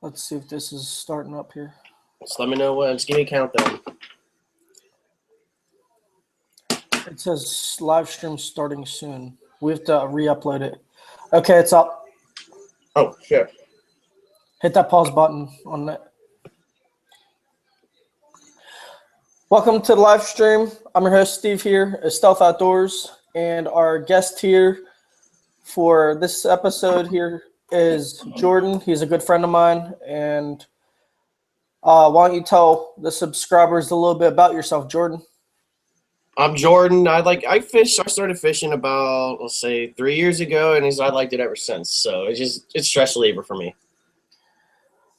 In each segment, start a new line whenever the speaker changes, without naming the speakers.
Let's see if this is starting up here.
Just let me know when. Just give me a countdown.
It says live stream starting soon. We have to re-upload it. Okay, it's up.
Oh, sure.
Hit that pause button on that. Welcome to the live stream. I'm your host, Steve, here at Stealth Outdoors. And our guest here for this episode here is Jordan. He's a good friend of mine. And why don't you tell the subscribers a little bit about yourself, Jordan?
I'm Jordan. I fish. I started fishing about, let's say, 3 years ago, and I liked it ever since. So it's stress reliever for me.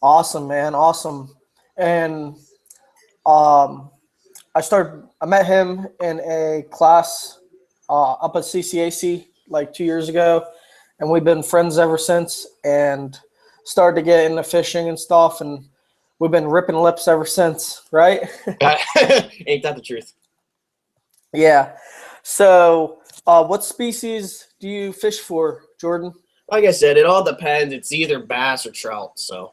Awesome, man. Awesome. And I met him in a class up at CCAC like 2 years ago, and we've been friends ever since and started to get into fishing and stuff, and we've been ripping lips ever since, right?
Ain't that the truth?
Yeah. So what species do you fish for, Jordan?
Like I said, it all depends. It's either bass or trout. So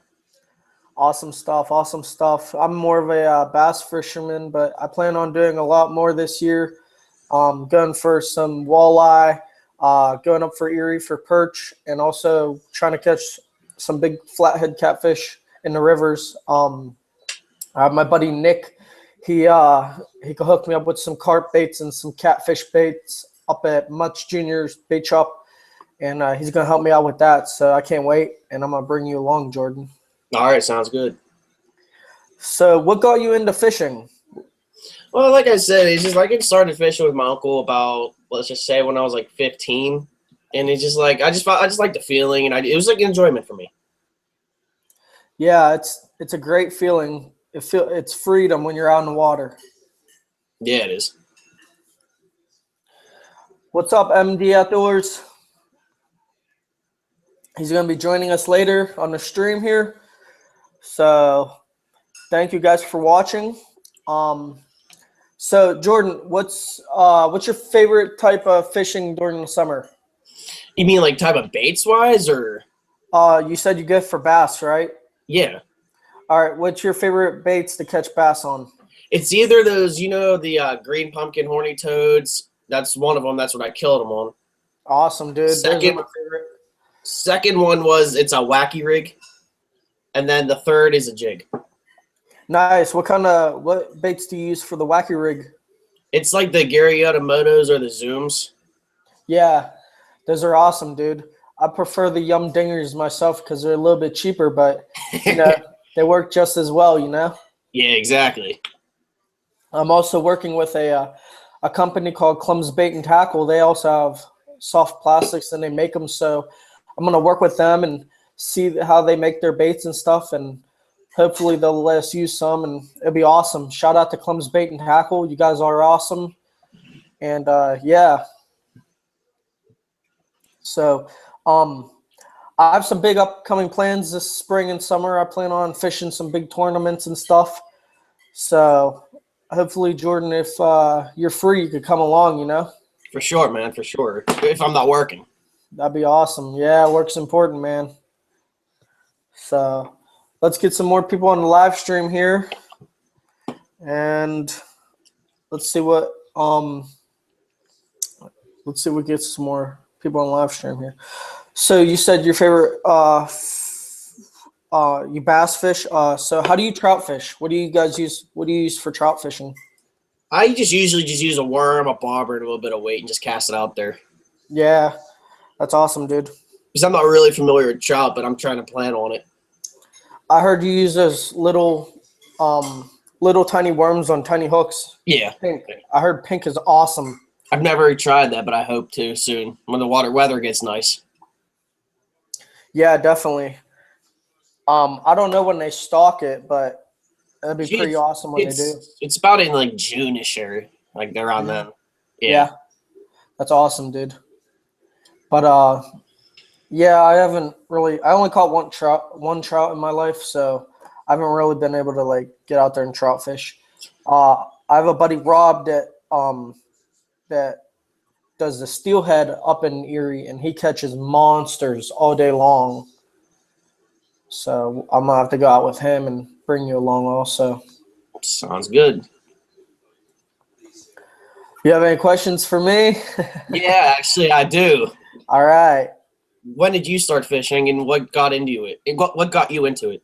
Awesome stuff. Awesome stuff. I'm more of a bass fisherman, but I plan on doing a lot more this year. Going for some walleye, going up for Erie for perch, and also trying to catch some big flathead catfish in the rivers. I have my buddy Nick. He could hook me up with some carp baits and some catfish baits up at Much Junior's Bait Shop, and he's gonna help me out with that. So I can't wait, and I'm gonna bring you along, Jordan.
all right, sounds good.
So what got you into fishing?
Well, like I said, it's just like I started fishing with my uncle about, let's just say, when I was like 15, and it's just like I just liked the feeling, and it was like enjoyment for me.
Yeah, it's a great feeling. It's freedom when you're out in the water.
Yeah, it is.
What's up, MD Outdoors? He's going to be joining us later on the stream here. So thank you guys for watching. So Jordan, what's your favorite type of fishing during the summer?
You mean like type of baits wise, or?
You said you go for bass, right?
Yeah.
All right. What's your favorite baits to catch bass on?
It's either those, the green pumpkin horny toads. That's one of them. That's what I killed them on.
Awesome, dude. Those are my favorite.
Second one was it's a wacky rig, and then the third is a jig.
Nice. What baits do you use for the wacky rig?
It's like the Gary Yamamoto's or the Zooms.
Yeah, those are awesome, dude. I prefer the Yum Dingers myself because they're a little bit cheaper, but they work just as well,
Yeah, exactly.
I'm also working with a company called Clum's Bait and Tackle. They also have soft plastics and they make them. So I'm going to work with them and see how they make their baits and stuff. And hopefully they'll let us use some and it'll be awesome. Shout out to Clum's Bait and Tackle. You guys are awesome. And yeah. So I have some big upcoming plans this spring and summer. I plan on fishing some big tournaments and stuff. So hopefully, Jordan, if you're free, you could come along,
For sure, man, for sure. If I'm not working.
That'd be awesome. Yeah, work's important, man. So let's get some more people on the live stream here. And let's see what we get some more people on the live stream here. So you said your favorite you bass fish. So how do you trout fish? What do you guys use? What do you use for trout fishing?
I usually just use a worm, a bobber, and a little bit of weight and just cast it out there.
Yeah, that's awesome, dude.
Because I'm not really familiar with trout, but I'm trying to plan on it.
I heard you use those little tiny worms on tiny hooks.
Yeah.
Pink. I heard pink is awesome.
I've never tried that, but I hope to soon when the weather gets nice.
Yeah, definitely. I don't know when they stock it, but that'd be pretty awesome when they do.
It's about in like June-ish or like around then.
Yeah. That's awesome, dude. But yeah, I only caught one trout in my life, so I haven't really been able to like get out there and trout fish. I have a buddy Rob that does the steelhead up in Erie, and he catches monsters all day long. So I'm gonna have to go out with him and bring you along also.
Sounds good.
You have any questions for me?
Yeah, actually, I do.
All right.
When did you start fishing, and what got into it? And what got you into it?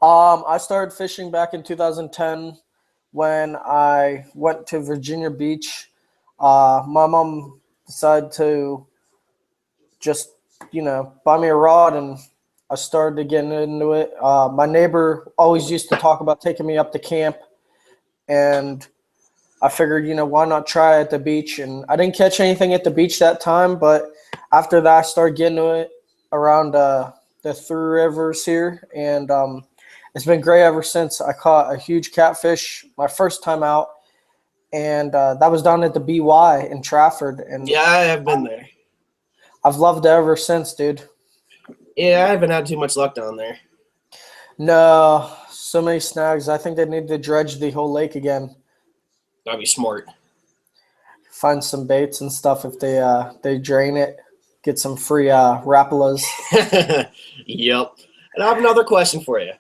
I started fishing back in 2010 when I went to Virginia Beach. My mom decided to just, buy me a rod, and I started to get into it. My neighbor always used to talk about taking me up to camp, and I figured, why not try at the beach? And I didn't catch anything at the beach that time, but after that, I started getting to it around the Three Rivers here, and it's been great ever since. I caught a huge catfish my first time out, and that was down at the BY in Trafford, and
Yeah, I have been there.
I've loved it ever since, dude.
Yeah, I haven't had too much luck down there.
No, so many snags. I think they need to dredge the whole lake again.
That'd be smart.
Find some baits and stuff if they drain it. Get some free rapalas.
Yep. And I have another question for you.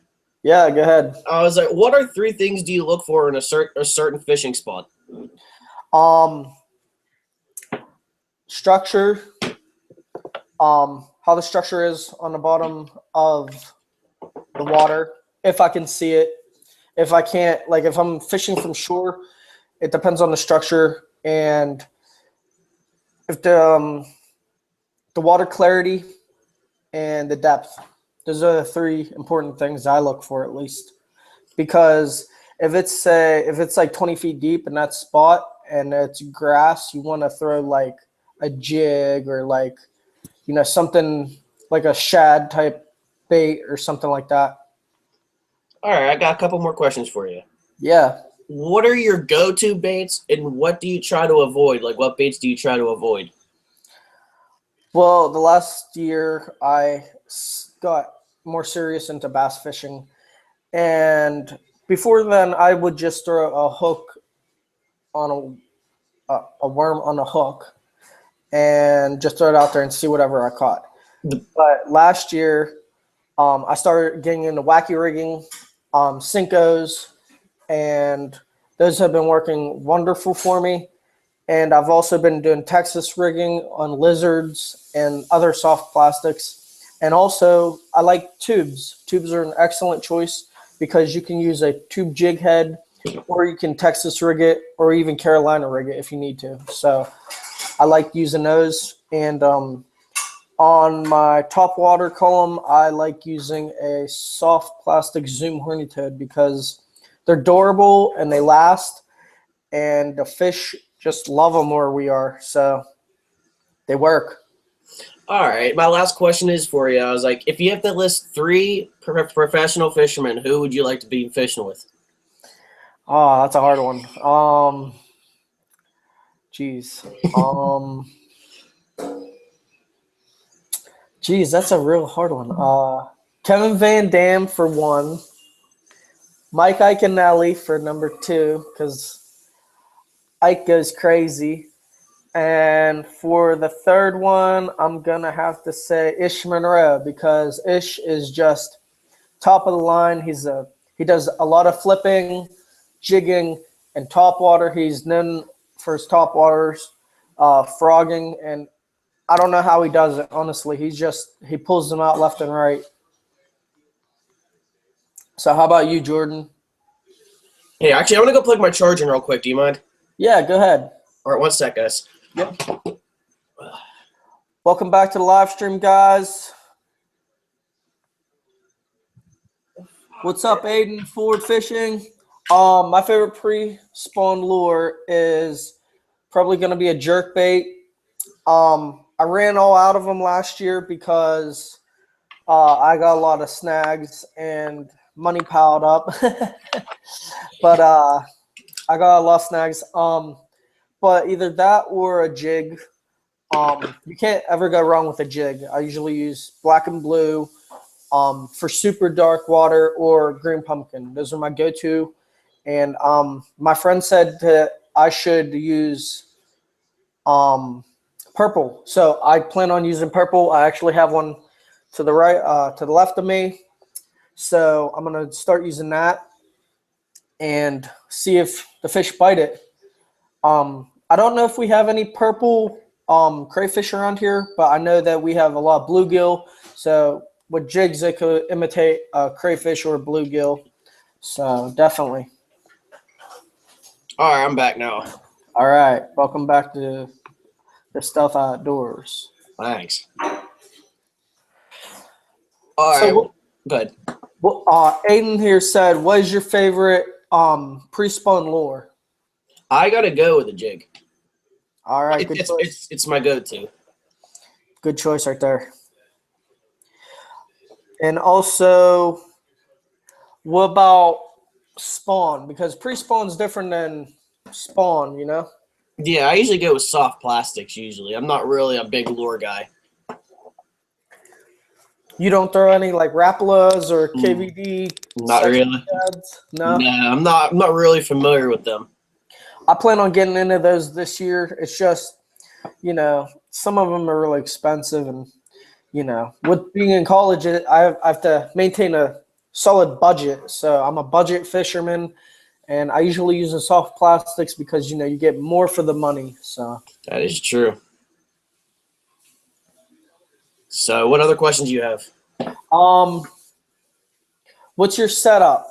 Yeah, go ahead.
I was like, what are 3 things do you look for in a certain fishing spot?
Structure. How the structure is on the bottom of the water. If I can see it. If I can't, like if I'm fishing from shore, it depends on the structure and if the water clarity and the depth. Those are the 3 important things I look for at least. Because if it's like 20 feet deep in that spot and it's grass, you want to throw like a jig or like, something like a shad type bait or something like that.
All right, I got a couple more questions for you.
Yeah.
What are your go-to baits, and what do you try to avoid? Like, what baits do you try to avoid?
Well, the last year I got more serious into bass fishing. And before then, I would just throw a hook on a worm on a hook and just throw it out there and see whatever I caught. But last year, I started getting into wacky rigging, Cincos, and those have been working wonderful for me. And I've also been doing Texas rigging on lizards and other soft plastics. And also, I like tubes. Tubes are an excellent choice because you can use a tube jig head, or you can Texas rig it, or even Carolina rig it if you need to. So I like using those. And on my top water column, I like using a soft plastic Zoom horny toad because they're durable and they last, and the fish just love them where we are. So they work.
All right, my last question is for you. I was like, if you have to list 3 professional fishermen, who would you like to be fishing with?
Oh, that's a hard one. Geez. Geez, that's a real hard one. Kevin Van Dam for 1. Mike Iaconelli for number 2, because Ike goes crazy. And for the 3rd one, I'm going to have to say Ish Monroe because Ish is just top of the line. He does a lot of flipping, jigging, and top water. He's known for his top waters, frogging, and I don't know how he does it, honestly. He pulls them out left and right. So how about you, Jordan?
Hey, actually, I'm going to go plug my charger in real quick. Do you mind?
Yeah, go ahead.
All right, 1 sec, guys.
Yep. Welcome back to the live stream, guys. What's up, Aiden? Forward fishing. My favorite pre-spawn lure is probably going to be a jerk bait. I ran all out of them last year because I got a lot of snags and money piled up. But I got a lot of snags. But either that or a jig. You can't ever go wrong with a jig. I usually use black and blue for super dark water or green pumpkin. Those are my go-to. And my friend said that I should use purple. So I plan on using purple. I actually have one to the right, to the left of me. So I'm gonna start using that and see if the fish bite it. I don't know if we have any purple crayfish around here, but I know that we have a lot of bluegill. So with jigs, they could imitate a crayfish or a bluegill. So definitely.
All right, I'm back now.
All right, welcome back to the Stuff Outdoors.
Thanks. All right,
So,
good.
well, Aiden here said, "What is your favorite pre-spun lure?"
I gotta go with the jig.
All right, good choice.
It's my go-to.
Good choice right there. And also, what about spawn? Because pre-spawn is different than spawn, you know?
Yeah, I usually go with soft plastics. Usually, I'm not really a big lure guy.
You don't throw any like Rapalas or KVD?
Not really.
Pads? No?
No, I'm not really familiar with them.
I plan on getting into those this year. It's just, some of them are really expensive, and with being in college, I have to maintain a solid budget. So I'm a budget fisherman, and I usually use the soft plastics because you get more for the money. So
That is true. So, what other questions do you have?
What's your setup?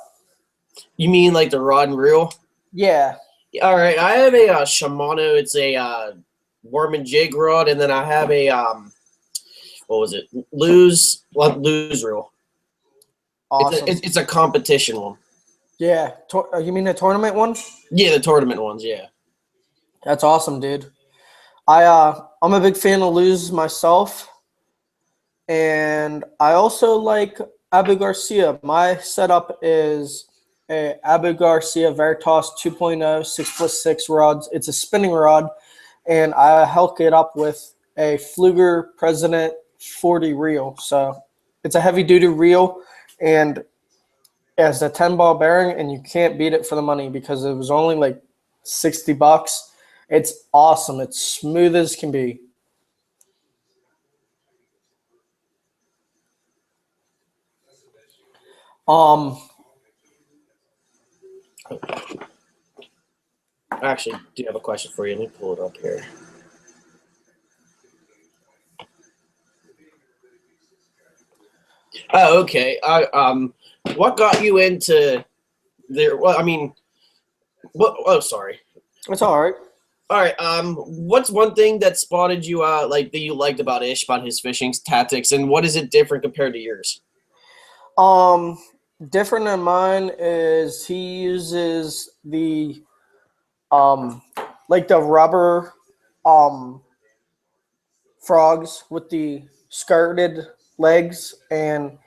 You mean like the rod and reel?
Yeah.
All right, I have a Shimano. It's a worm and jig rod, and then I have a what was it? Lose reel.
Awesome.
It's a competition one.
Yeah. You mean the tournament one?
Yeah, the tournament ones. Yeah.
That's awesome, dude. I'm a big fan of Lose myself, and I also like Abu Garcia. My setup is a Abu Garcia Veritas 2.0 6+6 rods. It's a spinning rod, and I hook it up with a Fluger President 40 reel. So it's a heavy duty reel, and it has a 10-ball bearing, and you can't beat it for the money because it was only like $60. It's awesome. It's smooth as can be.
I actually do have a question for you. Let me pull it up here. Oh, okay. What got you into there? Well, I mean, what? Oh, sorry.
It's all right.
All right. What's one thing that spotted you like that you liked about Ish, about his fishing tactics, and what is it different compared to yours?
Different than mine is he uses the like the rubber frogs with the skirted legs, and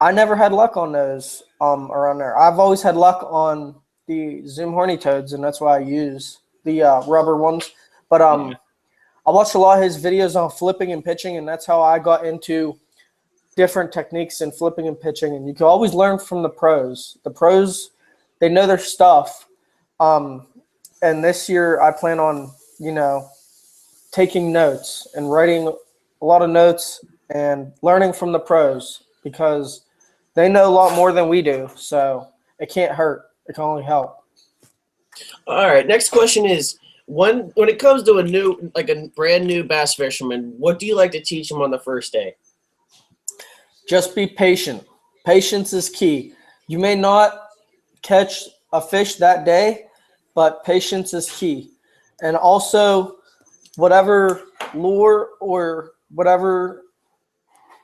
I never had luck on those around there. I've always had luck on the Zoom horny toads, and that's why I use the rubber ones. But I watched a lot of his videos on flipping and pitching, and that's how I got into different techniques in flipping and pitching. And you can always learn from the pros. The pros, they know their stuff. And this year I plan on, taking notes and writing a lot of notes and learning from the pros because they know a lot more than we do. So it can't hurt. It can only help.
All right. Next question is when it comes to a brand new bass fisherman, what do you like to teach them on the first day?
Just be patient. Patience is key. You may not catch a fish that day, but patience is key. And also, whatever lure or whatever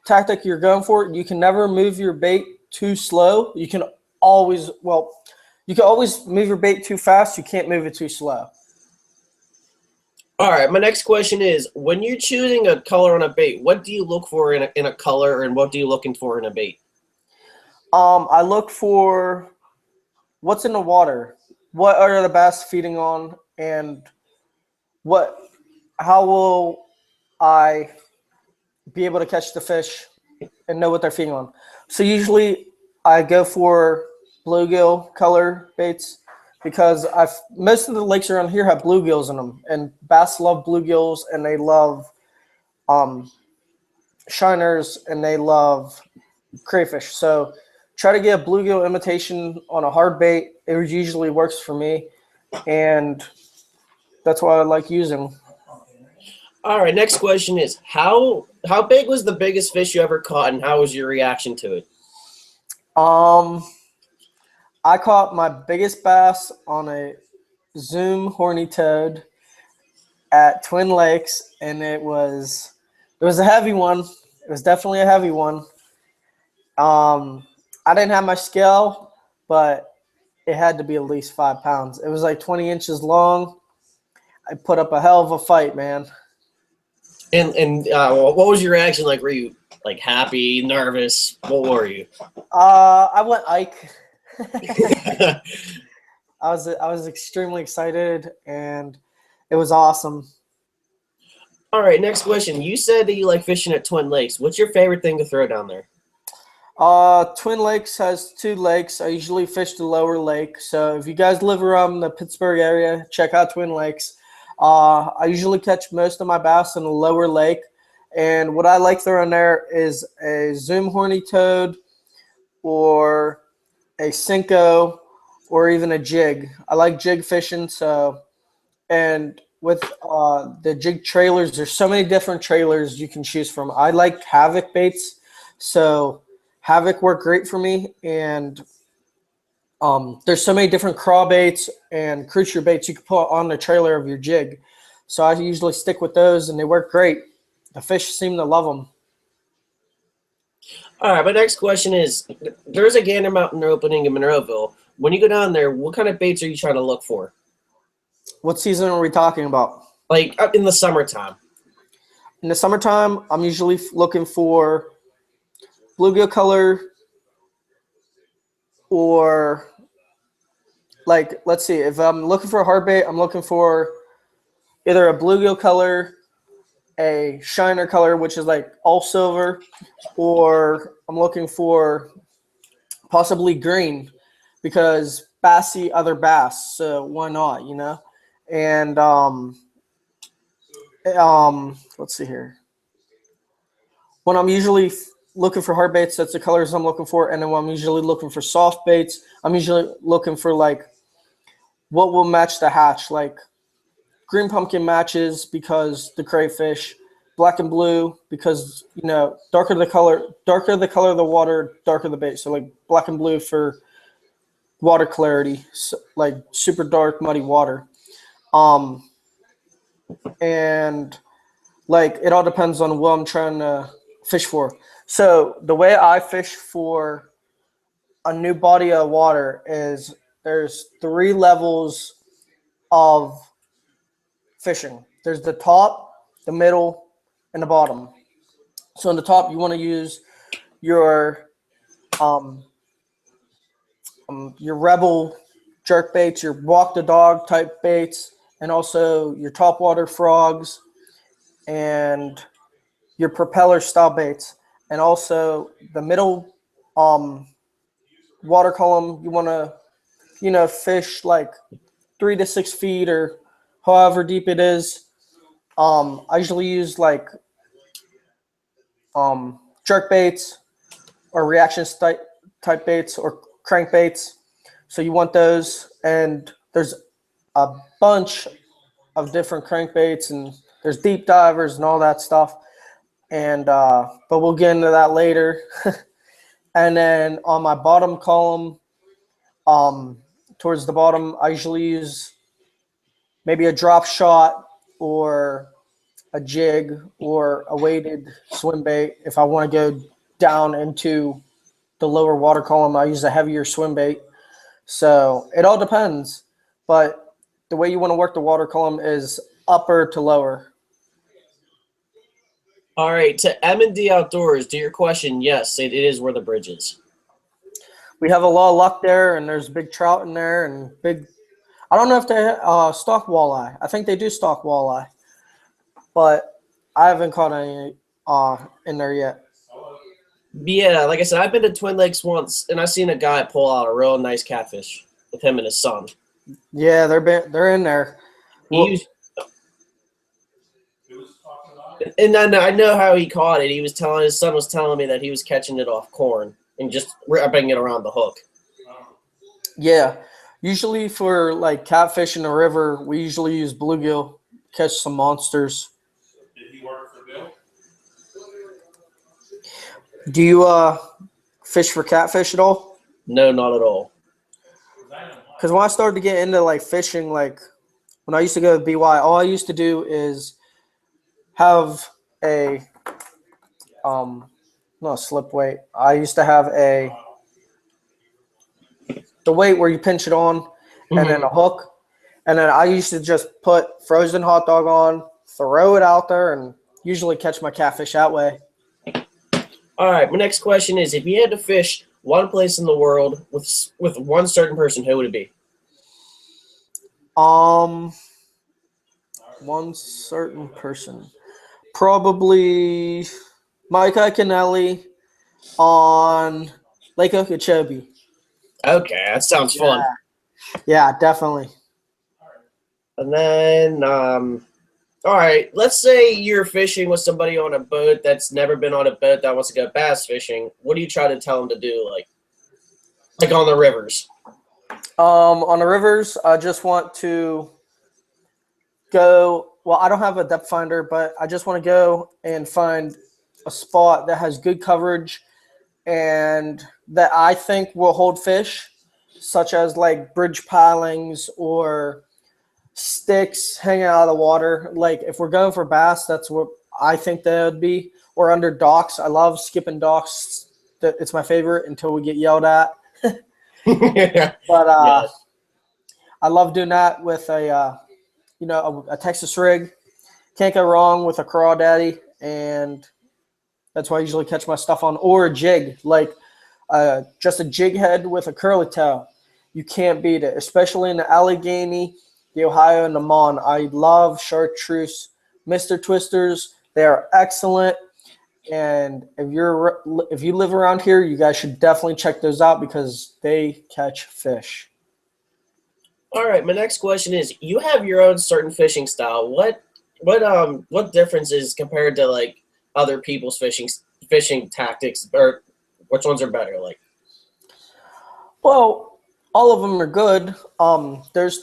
tactic you're going for, you can never move your bait too slow. You can always move your bait too fast. You can't move it too slow.
All right. My next question is when you're choosing a color on a bait, what do you look for in a color, and what do you looking for in a bait?
I look for what's in the water, what are the bass feeding on, and how will I be able to catch the fish and know what they're feeding on. So usually I go for bluegill color baits because most of the lakes around here have bluegills in them, and bass love bluegills, and they love shiners, and they love crayfish. So try to get a bluegill imitation on a hard bait. It usually works for me, and that's what I like using.
All right, next question is how big was the biggest fish you ever caught, and how was your reaction to it?
Um, I caught my biggest bass on a Zoom horny toad at Twin Lakes, and it was a heavy one. It was definitely a heavy one. I didn't have my scale, but it had to be at least 5 pounds. It was like 20 inches long. I put up a hell of a fight, man.
And what was your reaction like? Were you like happy, nervous? What were you?
I went Ike. I was extremely excited, and it was awesome.
All right, next question. You said that you like fishing at Twin Lakes. What's your favorite thing to throw down there?
Twin Lakes has two lakes. I usually fish the lower lake. So if you guys live around the Pittsburgh area, check out Twin Lakes. I usually catch most of my bass in the lower lake. And what I like throwing there is a Zoom horny toad or a Cinco or even a jig. I like jig fishing. And with the jig trailers, there's so many different trailers you can choose from. I like Havoc baits. So Havoc work great for me, and there's so many different craw baits and cruiser baits you can put on the trailer of your jig. So I usually stick with those, and they work great. The fish seem to love them.
All right, my next question is: there's a Gander Mountain opening in Monroeville. When you go down there, what kind of baits are you trying to look for?
What season are we talking about?
Like in the summertime.
In the summertime, I'm usually looking for bluegill color or like, let's see, if I'm looking for a hard bait, I'm looking for either a bluegill color, a shiner color, which is like all silver, or I'm looking for possibly green because bass see other bass, so why not, you know? And let's see here. When I'm usually looking for hard baits, that's the colors I'm looking for. And then when I'm usually looking for soft baits, I'm usually looking for like what will match the hatch. Like green pumpkin matches because the crayfish, black and blue because darker the color of the water, darker the bait. So like black and blue for water clarity, so like super dark muddy water. Um, and like it all depends on what I'm trying to fish for. So the way I fish for a new body of water is there's three levels of fishing. There's the top, the middle, and the bottom. So in the top, you want to use your um, your rebel jerk baits, your walk the dog type baits, and also your top water frogs and your propeller style baits. And also the middle um, water column, you want to fish like 3 to 6 feet or however deep it is. I usually use like jerk baits or reaction type baits or crank baits. So you want those, and there's a bunch of different crankbaits, and there's deep divers and all that stuff. And but we'll get into that later. And then on my bottom column, towards the bottom, I usually use maybe a drop shot or a jig or a weighted swim bait. If I want to go down into the lower water column, I use a heavier swim bait. So it all depends. But the way you want to work the water column is upper to lower.
All right, to M&D Outdoors, to your question, yes, it is where the bridge is.
We have a lot of luck there, and there's big trout in there and big. I don't know if they stock walleye. I think they do stock walleye, but I haven't caught any in there yet.
Yeah, like I said, I've been to Twin Lakes once, and I seen a guy pull out a real nice catfish with him and his son.
Yeah, they're in there.
He used, and I know how he caught it. His son was telling me that he was catching it off corn. and just wrapping it around the hook.
Yeah. Usually for like catfish in the river, we usually use bluegill, catch some monsters.
Did he work for Bill?
Do you fish for catfish at all?
No, not at all.
Because when I started to get into like fishing, like when I used to go to BY, all I used to do is have a not a slip weight. I used to have the weight where you pinch it on, and then a hook, and then I used to just put frozen hot dog on, throw it out there, and usually catch my catfish that way.
All right, my next question is: if you had to fish one place in the world with one certain person, who would it be?
One certain person, probably Micah Kennelly on Lake Okeechobee.
Okay, that sounds fun.
Yeah, definitely.
And then, all right, let's say you're fishing with somebody on a boat that's never been on a boat that wants to go bass fishing. What do you try to tell them to do, like on the rivers?
On the rivers, I just want to go. Well, I don't have a depth finder, but I just want to go and find a spot that has good coverage and that I think will hold fish, such as like bridge pilings or sticks hanging out of the water. Like if we're going for bass, that's what I think that would be. Or under docks. I love skipping docks. It's my favorite until we get yelled at. But
Yes.
I love doing that with a Texas rig. Can't go wrong with a crawdaddy, and that's why I usually catch my stuff on. Or a jig, like just a jig head with a curly tail. You can't beat it, especially in the Allegheny, the Ohio, and the Mon. I love chartreuse, Mr. Twisters. They are excellent. And if you live around here, you guys should definitely check those out because they catch fish.
All right, my next question is: you have your own certain fishing style. What differences compared to like other people's fishing tactics, or which ones are better? Like,
Well, all of them are good. There's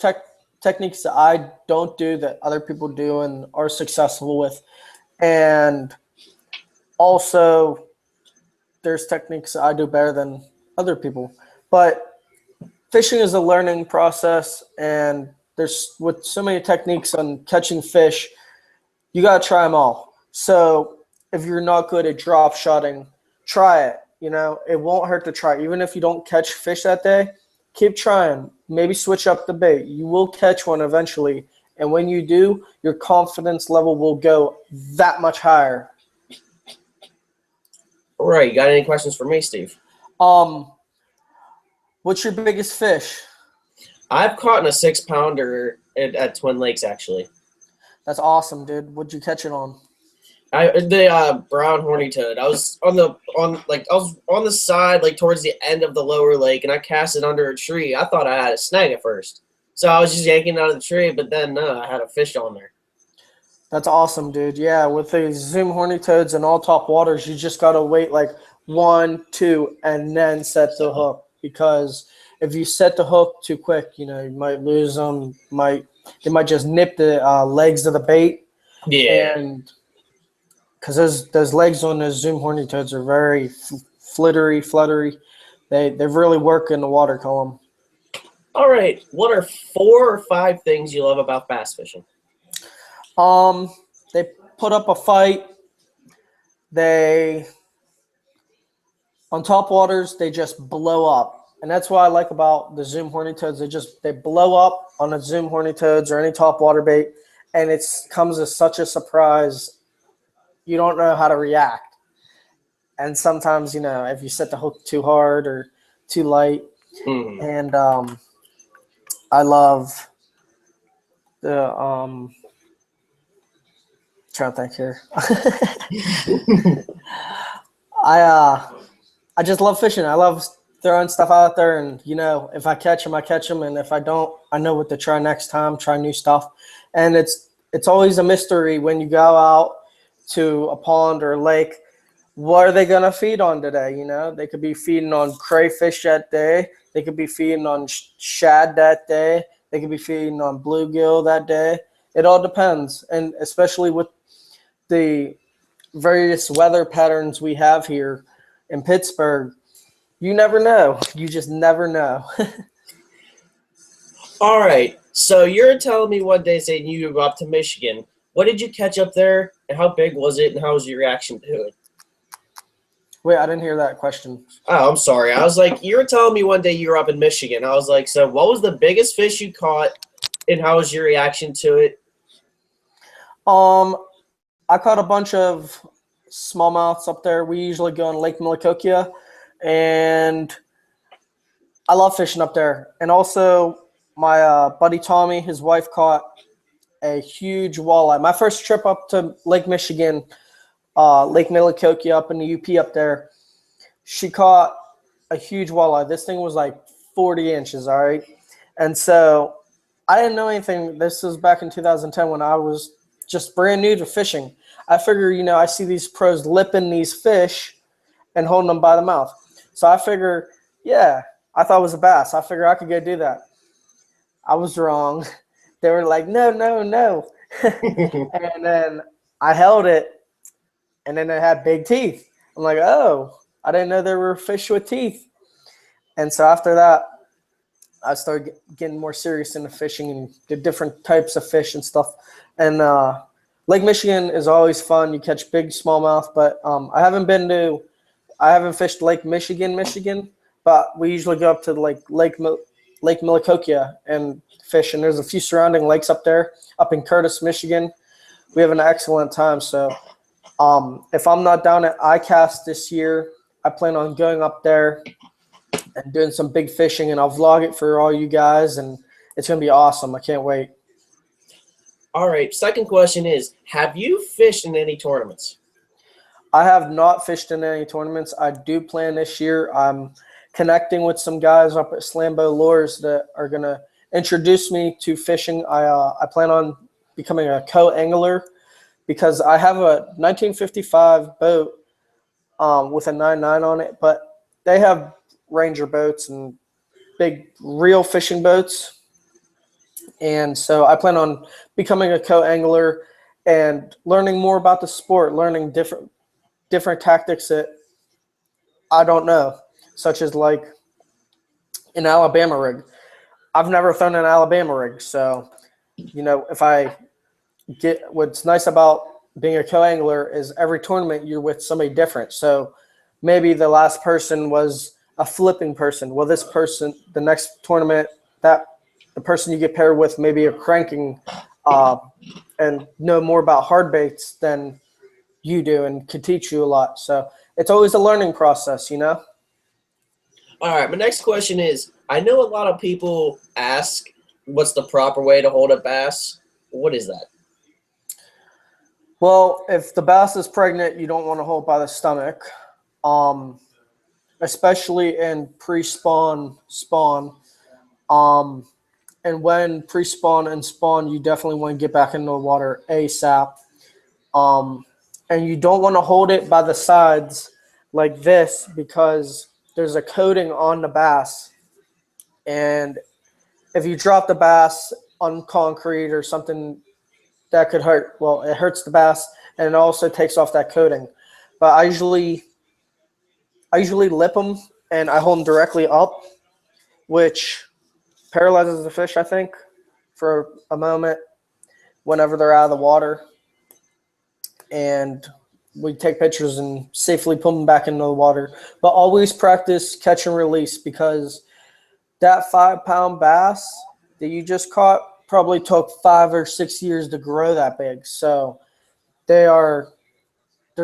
techniques that I don't do that other people do and are successful with, and also there's techniques that I do better than other people. But fishing is a learning process, and there's with so many techniques on catching fish, you gotta try them all. So if you're not good at drop shotting, try it. You know, it won't hurt to try. Even if you don't catch fish that day, keep trying. Maybe switch up the bait. You will catch one eventually. And when you do, your confidence level will go that much higher.
all right, you got any questions for me, Steve?
What's your biggest fish?
I've caught in a 6-pounder at Twin Lakes, actually.
That's awesome, dude. What'd you catch it on?
The brown horny toad. I was on the side, like towards the end of the lower lake, and I cast it under a tree. I thought I had a snag at first, so I was just yanking it out of the tree. But then no, I had a fish on there.
That's awesome, dude. Yeah, with the Zoom horny toads and all top waters, you just gotta wait like 1, 2, and then set the hook. Because if you set the hook too quick, you might lose them. They might just nip the legs of the bait.
Yeah.
And because those legs on those Zoom horny toads are very fluttery. They really work in the water column.
All right. What are 4 or 5 things you love about bass fishing?
They put up a fight. On top waters, they just blow up. And that's what I like about the Zoom horny toads. They blow up on the Zoom horny toads or any top water bait. And it comes as such a surprise. You don't know how to react. And sometimes, if you set the hook too hard or too light. And I love the trying to think here. I just love fishing. I love throwing stuff out there, and if I catch them, I catch them, and if I don't, I know what to try next time. Try new stuff, and it's always a mystery when you go out to a pond or a lake. what are they going to feed on today? They could be feeding on crayfish that day. They could be feeding on shad that day. They could be feeding on bluegill that day. It all depends. And especially with the various weather patterns we have here in Pittsburgh, you never know. You just never know.
All right. So you're telling me one day saying you go up to Michigan. What did you catch up there, and how big was it, and how was your reaction to it?
Wait, I didn't hear that question.
Oh, I'm sorry. I was like, you were telling me one day you were up in Michigan. I was like, so what was the biggest fish you caught, and how was your reaction to it?
I caught a bunch of smallmouths up there. We usually go on Lake Milicokia, and I love fishing up there. And also, my buddy Tommy, his wife, caught a huge walleye. My first trip up to Lake Michigan, Lake Milicokia up in the UP up there, she caught a huge walleye. This thing was like 40 inches, all right? And so I didn't know anything. This was back in 2010 when I was just brand new to fishing. I figure, I see these pros lipping these fish and holding them by the mouth. So I figure, yeah, I thought it was a bass. I figure I could go do that. I was wrong. They were like, no, no, no. And then I held it, and then it had big teeth. I'm like, oh, I didn't know there were fish with teeth. And so after that, I started getting more serious into fishing and the different types of fish and stuff. And Lake Michigan is always fun. You catch big smallmouth, but I haven't fished Lake Michigan, but we usually go up to Lake Milicokia and fish. And there's a few surrounding lakes up there, up in Curtis, Michigan. We have an excellent time. So if I'm not down at ICAST this year, I plan on going up there and doing some big fishing, and I'll vlog it for all you guys, and it's going to be awesome. I can't wait.
All right. Second question is, have you fished in any tournaments?
I have not fished in any tournaments. I do plan this year. I'm connecting with some guys up at Slambo Lures that are going to introduce me to fishing. I plan on becoming a co-angler because I have a 1955 boat with a 9.9 on it, but they have Ranger boats and big real fishing boats. And so I plan on becoming a co-angler and learning more about the sport, learning different tactics that I don't know, such as like an Alabama rig. I've never thrown an Alabama rig, so if I get what's nice about being a co-angler is every tournament you're with somebody different. So maybe the last person was a flipping person. Well, this person, the next tournament, that the person you get paired with maybe a cranking and know more about hard baits than you do and could teach you a lot. So it's always a learning process,
All right. My next question is, I know a lot of people ask what's the proper way to hold a bass. What is that?
Well, if the bass is pregnant, you don't want to hold by the stomach, especially in pre-spawn, spawn. And when pre-spawn and spawn, you definitely want to get back into the water ASAP. And you don't want to hold it by the sides like this because there's a coating on the bass. And if you drop the bass on concrete or something, that could hurt. Well, it hurts the bass, and it also takes off that coating. But I usually lip them, and I hold them directly up, which paralyzes the fish, I think, for a moment whenever they're out of the water. And we take pictures and safely put them back into the water. But always practice catch and release because that 5-pound bass that you just caught probably took 5 or 6 years to grow that big. So there's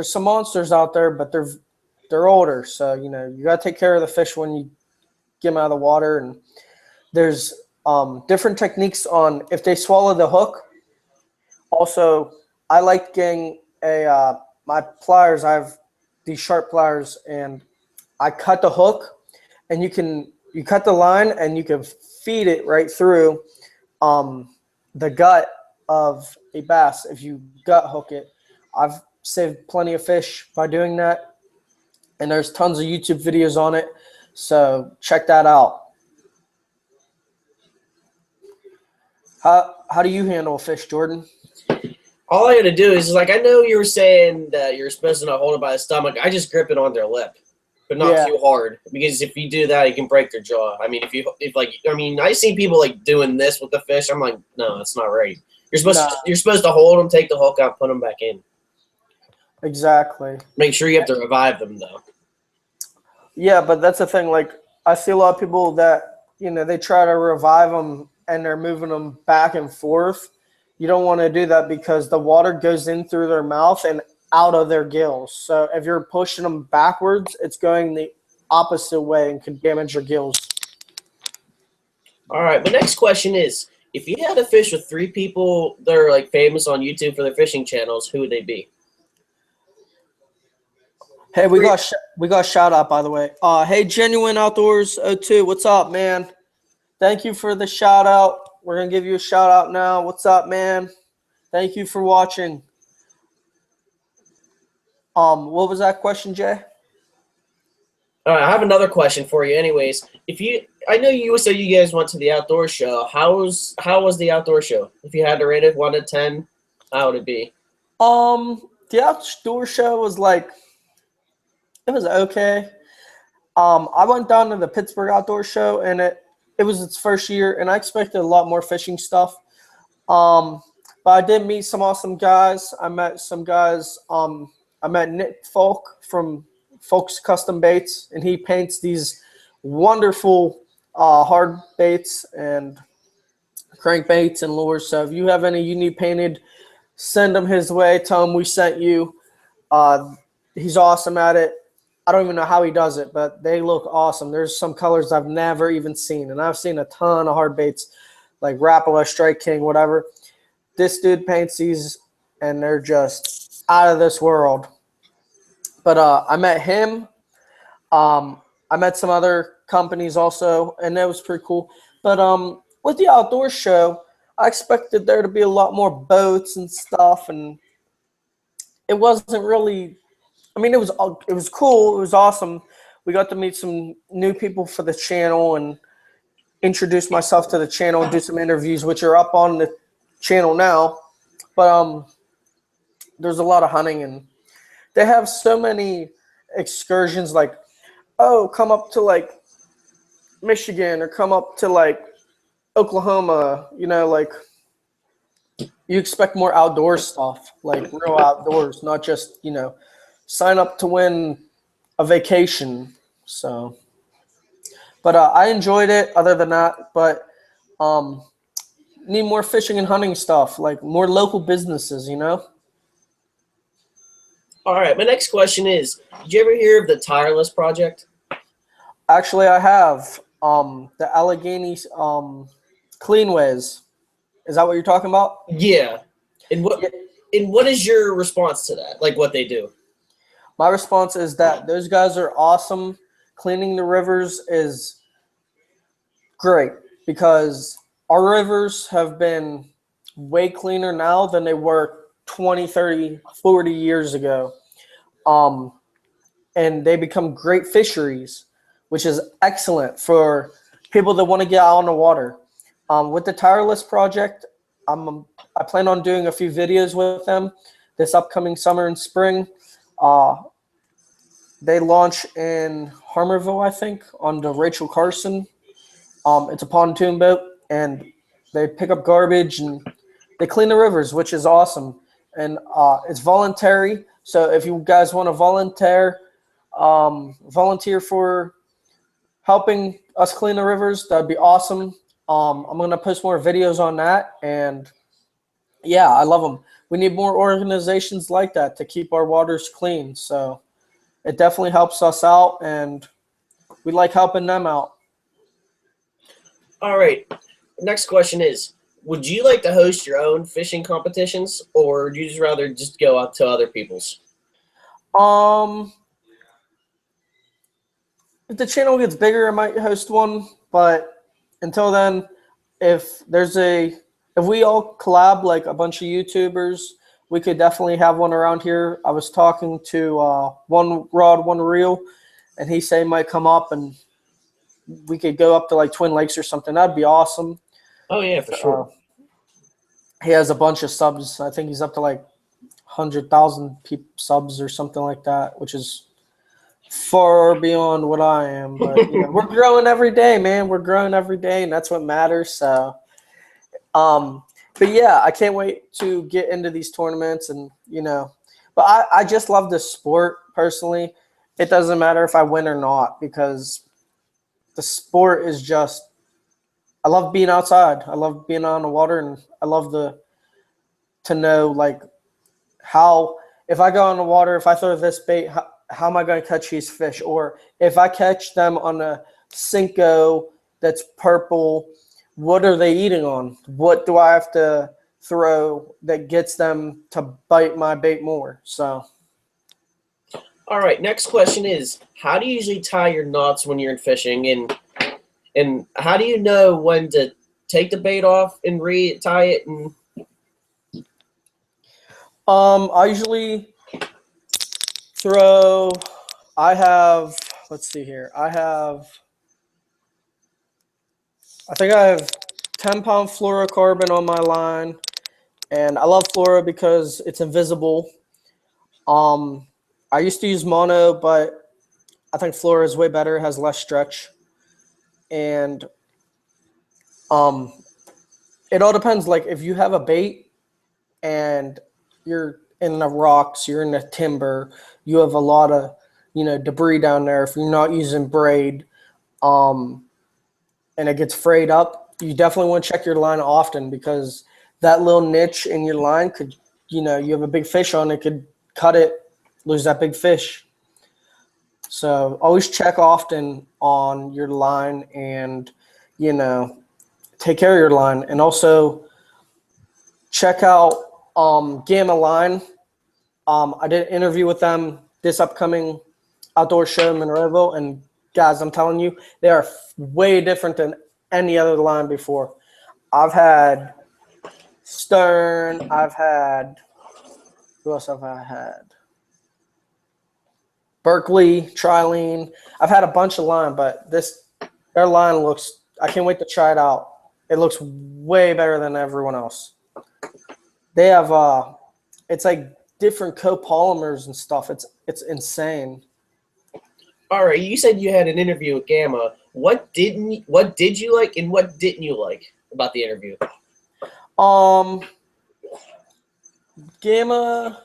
some monsters out there, but they're older. So, you got to take care of the fish when you get them out of the water. And there's different techniques on if they swallow the hook. Also, I like getting my pliers. I have these sharp pliers, and I cut the hook, and you cut the line, and you can feed it right through the gut of a bass if you gut hook it. I've saved plenty of fish by doing that. and there's tons of YouTube videos on it. So check that out. How do you handle a fish, Jordan?
All I got to do is like, I know you were saying that you're supposed to not hold it by the stomach. I just grip it on their lip, but not
Yeah.
too hard, because if you do that, you can break their jaw. I mean, I see people like doing this with the fish. I'm like, no, that's not right. You're supposed to hold them, take the hook out, put them back in.
Exactly.
Make sure you have to revive them though.
Yeah, but that's the thing. Like, I see a lot of people that, they try to revive them and they're moving them back and forth. You don't want to do that because the water goes in through their mouth and out of their gills. So if you're pushing them backwards, it's going the opposite way and can damage your gills.
All right, the next question is, if you had to fish with 3 people that are like famous on YouTube for their fishing channels, who would they be?
Hey, we got shout out, by the way. Hey, Genuine Outdoors 02, what's up, man? Thank you for the shout out. We're gonna give you a shout out now. What's up, man? Thank you for watching. What was that question, Jay?
All right, I have another question for you. Anyways, I know you said you guys went to the outdoor show. How was the outdoor show? If you had to rate it 1 to 10, how would it be?
The outdoor show was like, it was okay. I went down to the Pittsburgh Outdoor Show, and it was its first year, and I expected a lot more fishing stuff. But I did meet some awesome guys. I met some guys. I met Nick Folk from Folk's Custom Baits, and he paints these wonderful hard baits and crankbaits and lures. So if you have any you need painted, send them his way. Tell him we sent you. He's awesome at it. I don't even know how he does it, but they look awesome. There's some colors I've never even seen, and I've seen a ton of hard baits like Rapala, Strike King, whatever. This dude paints these, and they're just out of this world. But I met him. I met some other companies also, and that was pretty cool. But with the outdoor show, I expected there to be a lot more boats and stuff, and it wasn't really. I mean, it was cool. It was awesome. We got to meet some new people for the channel and introduce myself to the channel and do some interviews, which are up on the channel now. But there's a lot of hunting, and they have so many excursions like, oh, come up to like Michigan or come up to like Oklahoma, like you expect more outdoor stuff, like real outdoors, not just, sign up to win a vacation. So, but I enjoyed it other than that, but need more fishing and hunting stuff, like more local businesses,
All right, my next question is, did you ever hear of the Tireless Project?
Actually, I have the Allegheny Cleanways. Is that what you're talking about?
Yeah. And what is your response to that? Like what they do?
My response is that those guys are awesome. Cleaning the rivers is great because our rivers have been way cleaner now than they were 20, 30, 40 years ago. And they become great fisheries, which is excellent for people that want to get out on the water. With the Tireless Project, I plan on doing a few videos with them this upcoming summer and spring. They launch in Harmerville, I think, on the Rachel Carson. It's a pontoon boat, and they pick up garbage and they clean the rivers, which is awesome. And it's voluntary. So if you guys want to volunteer for helping us clean the rivers, that'd be awesome. I'm going to post more videos on that. And yeah, I love them. We need more organizations like that to keep our waters clean. So it definitely helps us out, and we like helping them out.
All right. Next question is, would you like to host your own fishing competitions, or would you just rather just go out to other people's?
If the channel gets bigger, I might host one, but until then, if we all collab like a bunch of YouTubers, we could definitely have one around here. I was talking to One Rod, One Reel, and he said he might come up and we could go up to like Twin Lakes or something. That'd be awesome.
Oh yeah, for sure.
He has a bunch of subs. I think he's up to like 100,000 subs or something like that, which is far beyond what I am. But we're growing every day, man. We're growing every day, and that's what matters. So, but yeah, I can't wait to get into these tournaments, and but I just love this sport personally. It doesn't matter if I win or not because the sport is just. I love being outside. I love being on the water, and I love to know like how if I go on the water, if I throw this bait, how am I going to catch these fish? Or if I catch them on a Cinco that's purple, what are they eating on? What do I have to throw that gets them to bite my bait more? So.
All right, next question is, how do you usually tie your knots when you're in fishing, and how do you know when to take the bait off and re-tie it? And
I usually throw. Let's see here. I think I have 10-pound fluorocarbon on my line, and I love fluoro because it's invisible. I used to use mono, but I think fluoro is way better. It has less stretch. And it all depends. Like if you have a bait and you're in the rocks, you're in the timber, you have a lot of debris down there. If you're not using braid, and it gets frayed up, you definitely want to check your line often because that little niche in your line could, you have a big fish on it, could cut it, lose that big fish. So always check often on your line and, take care of your line. And also check out Gamma Line. I did an interview with them this upcoming outdoor show in Monroeville. And guys, I'm telling you, they are way different than any other line before. I've had Stern. Who else have I had? Berkeley, Trilene. I've had a bunch of line, but their line looks, I can't wait to try it out. It looks way better than everyone else. They have it's like different copolymers and stuff. It's insane.
all right, you said you had an interview with Gamma. What did you like and what didn't you like about the interview?
Gamma,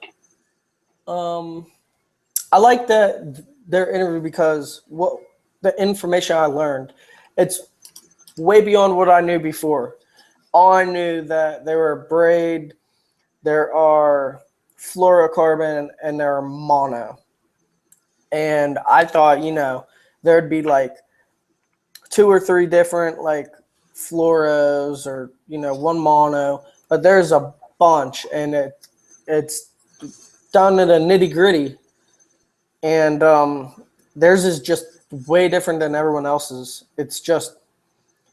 I like their interview because what the information I learned, it's way beyond what I knew before. All I knew that there were braid, there are fluorocarbon, and there are mono. And I thought, there'd be like 2 or 3 different like fluoros or, one mono, but there's a bunch and it's down to the nitty gritty. And theirs is just way different than everyone else's. It's just,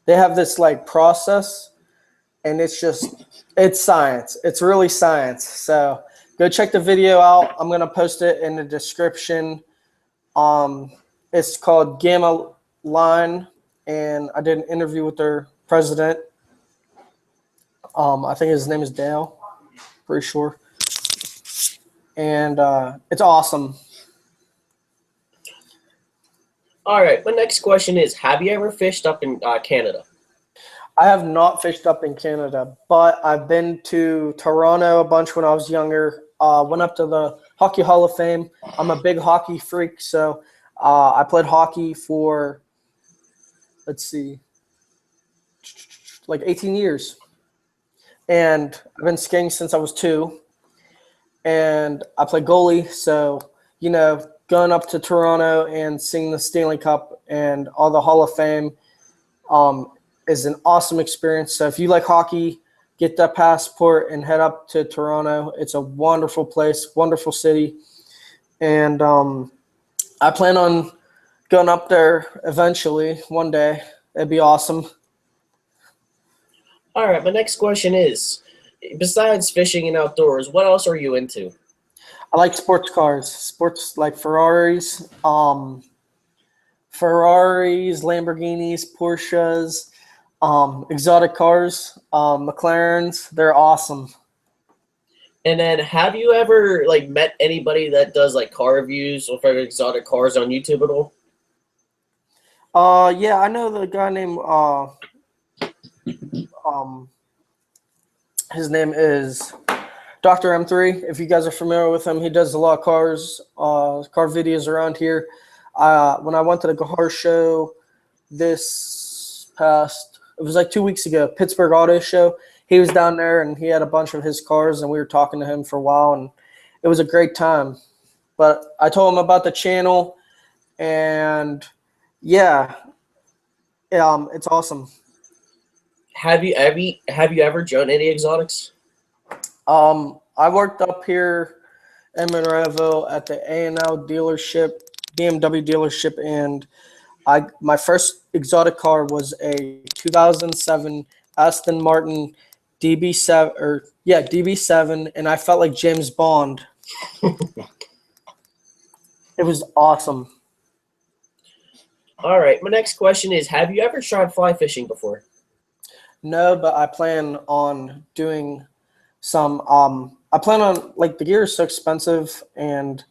they have this like process and it's science. It's really science. So go check the video out. I'm going to post it in the description. It's called Gamma Line, and I did an interview with their president. I think his name is Dale, pretty sure. And it's awesome.
All right, my next question is, have you ever fished up in Canada?
I have not fished up in Canada, but I've been to Toronto a bunch when I was younger. Went up to the Hockey Hall of Fame. I'm a big hockey freak, so I played hockey for, let's see, like 18 years. And I've been skating since I was 2. And I play goalie, so, going up to Toronto and seeing the Stanley Cup and all the Hall of Fame is an awesome experience. So if you like hockey, get that passport and head up to Toronto. It's a wonderful place, wonderful city. And I plan on going up there eventually one day. It'd be awesome.
All right, my next question is, besides fishing and outdoors, what else are you into?
I like sports cars, sports like Ferraris, Lamborghinis, Porsches, exotic cars, McLarens. They're awesome.
And then, have you ever like met anybody that does like car reviews or for exotic cars on YouTube at all?
Yeah, I know the guy named um, his name is Dr. M3. If you guys are familiar with him, he does a lot of car videos around here. When I went to the car show it was like 2 weeks ago, Pittsburgh Auto Show. He was down there and he had a bunch of his cars and we were talking to him for a while and it was a great time. But I told him about the channel and yeah, it's awesome.
Have you ever driven any exotics?
I worked up here in Monroeville at the A&L dealership, BMW dealership, and my first exotic car was a 2007 Aston Martin DB7, and I felt like James Bond. It was awesome.
All right, my next question is: have you ever tried fly fishing before?
No, but I plan on doing some. I plan on, like, the gear is so expensive, and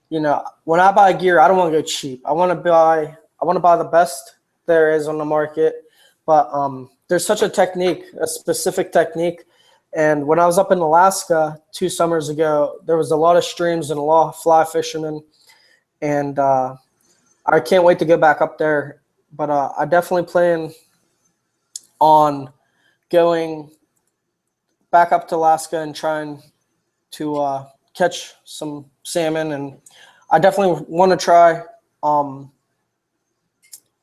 when I buy gear, I don't want to go cheap. I want to buy the best there is on the market. But there's such a specific technique. And when I was up in Alaska 2 summers ago, there was a lot of streams and a lot of fly fishermen, and I can't wait to go back up there. But I definitely plan on going back up to Alaska and trying to catch some salmon, and I definitely want to try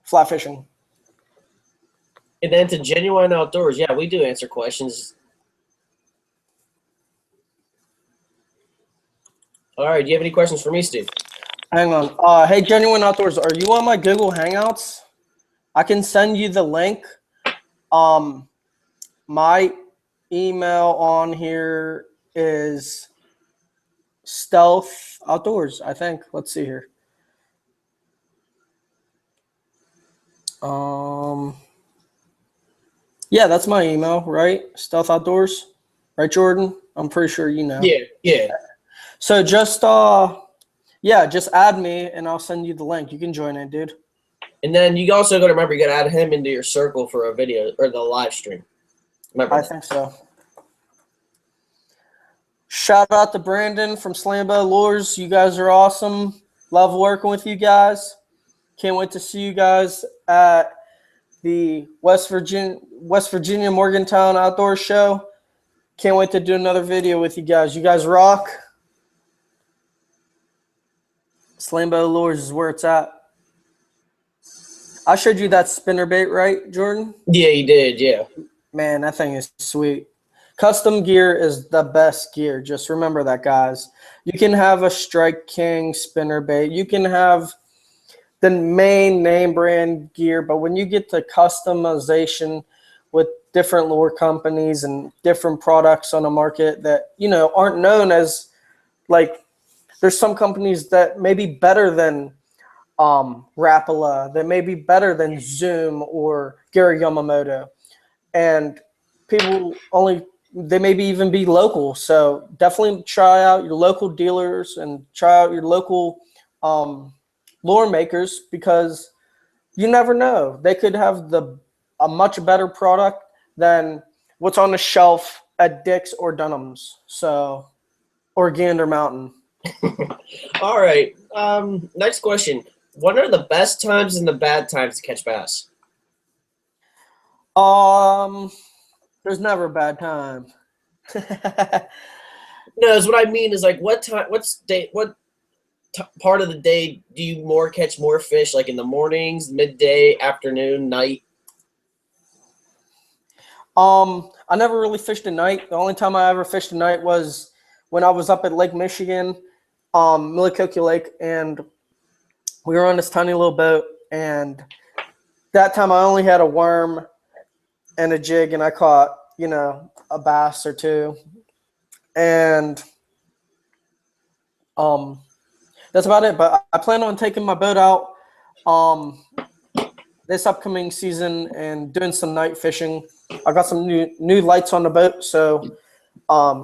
fly fishing.
And then to Genuine Outdoors, yeah, we do answer questions. All right, do you have any questions for me, Steve?
Hang on. Hey, Genuine Outdoors, are you on my Google Hangouts? I can send you the link. My email on here is Stealth Outdoors, I think. Let's see here. Yeah, that's my email, right? Stealth Outdoors, right, Jordan? I'm pretty sure you know.
Yeah.
So just just add me and I'll send you the link. You can join in, dude.
And then you also got to remember, you got to add him into your circle for a video or the live stream. Remember
I
that.
think so. Shout out to Brandon from Slambo Lures. You guys are awesome. Love working with you guys. Can't wait to see you guys at the West Virginia Morgantown Outdoor Show. Can't wait to do another video with you guys. You guys rock. Slambo Lures is where it's at. I showed you that spinnerbait, right, Jordan?
Yeah, you did, yeah.
Man, that thing is sweet. Custom gear is the best gear. Just remember that, guys. You can have a Strike King spinnerbait. You can have the main name brand gear, but when you get to customization with different lure companies and different products on the market that aren't known as, like, there's some companies that may be better than Rapala, that may be better than Zoom or Gary Yamamoto, and they maybe even be local. So definitely try out your local dealers and try out your local lure makers, because you never know. They could have a much better product than what's on the shelf at Dick's or Dunham's, or Gander Mountain.
All right. Next question. What are the best times and the bad times to catch bass?
There's never a bad time.
No, what I mean is, like, what part of the day do you catch more fish? Like in the mornings, midday, afternoon, night?
I never really fished at night. The only time I ever fished at night was when I was up at Lake Michigan, Millicoki Lake, and we were on this tiny little boat, and that time I only had a worm and a jig, and I caught a bass or two, and um, that's about it. But I plan on taking my boat out this upcoming season and doing some night fishing. I got some new lights on the boat, so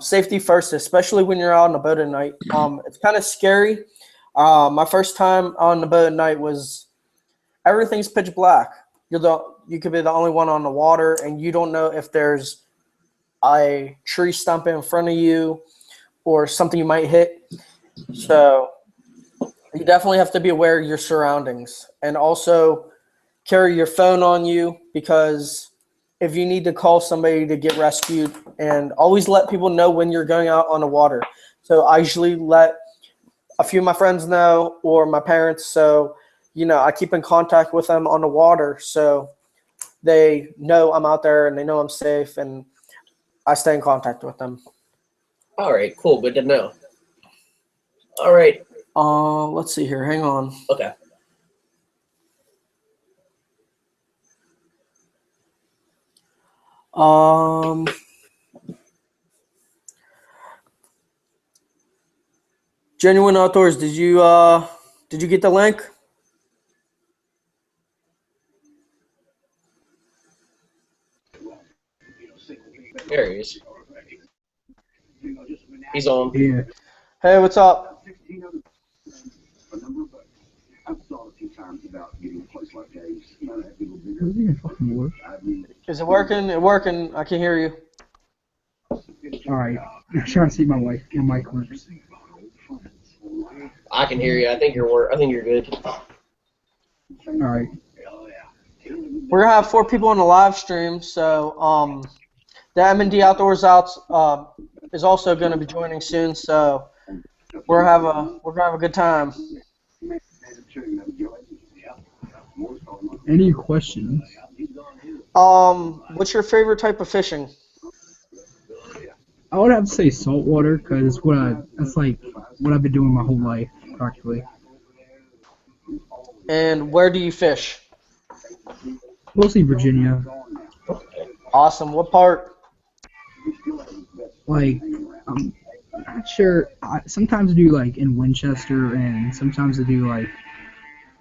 safety first, especially when you're out on the boat at night. It's kind of scary. My first time on the boat at night was everything's pitch black. You could be the only one on the water, and you don't know if there's a tree stump in front of you or something you might hit. So you definitely have to be aware of your surroundings, and also carry your phone on you, because if you need to call somebody to get rescued, and always let people know when you're going out on the water. So I usually let a few of my friends know, or my parents, so I keep in contact with them on the water, so they know I'm out there and they know I'm safe, and I stay in contact with them.
All right, cool. Good to know. All right.
Let's see here. Hang on.
Okay.
Genuine Outdoors. Did you get the link?
There he is. He's on.
Yeah.
Hey, what's up?
Does it even fucking work?
Is it working? It working. I can hear you.
Alright. I'm trying to see my mic works.
I can hear you. I think you're good.
Alright.
We're gonna have 4 people on the live stream, so the M&D Outdoors Outs is also gonna be joining soon, so we're gonna have a good time.
Any questions?
What's your favorite type of fishing?
I would have to say saltwater, because that's like what I've been doing my whole life, practically.
And where do you fish?
Mostly Virginia.
Awesome. What part?
Like, I'm not sure. Sometimes I do like in Winchester, and sometimes I do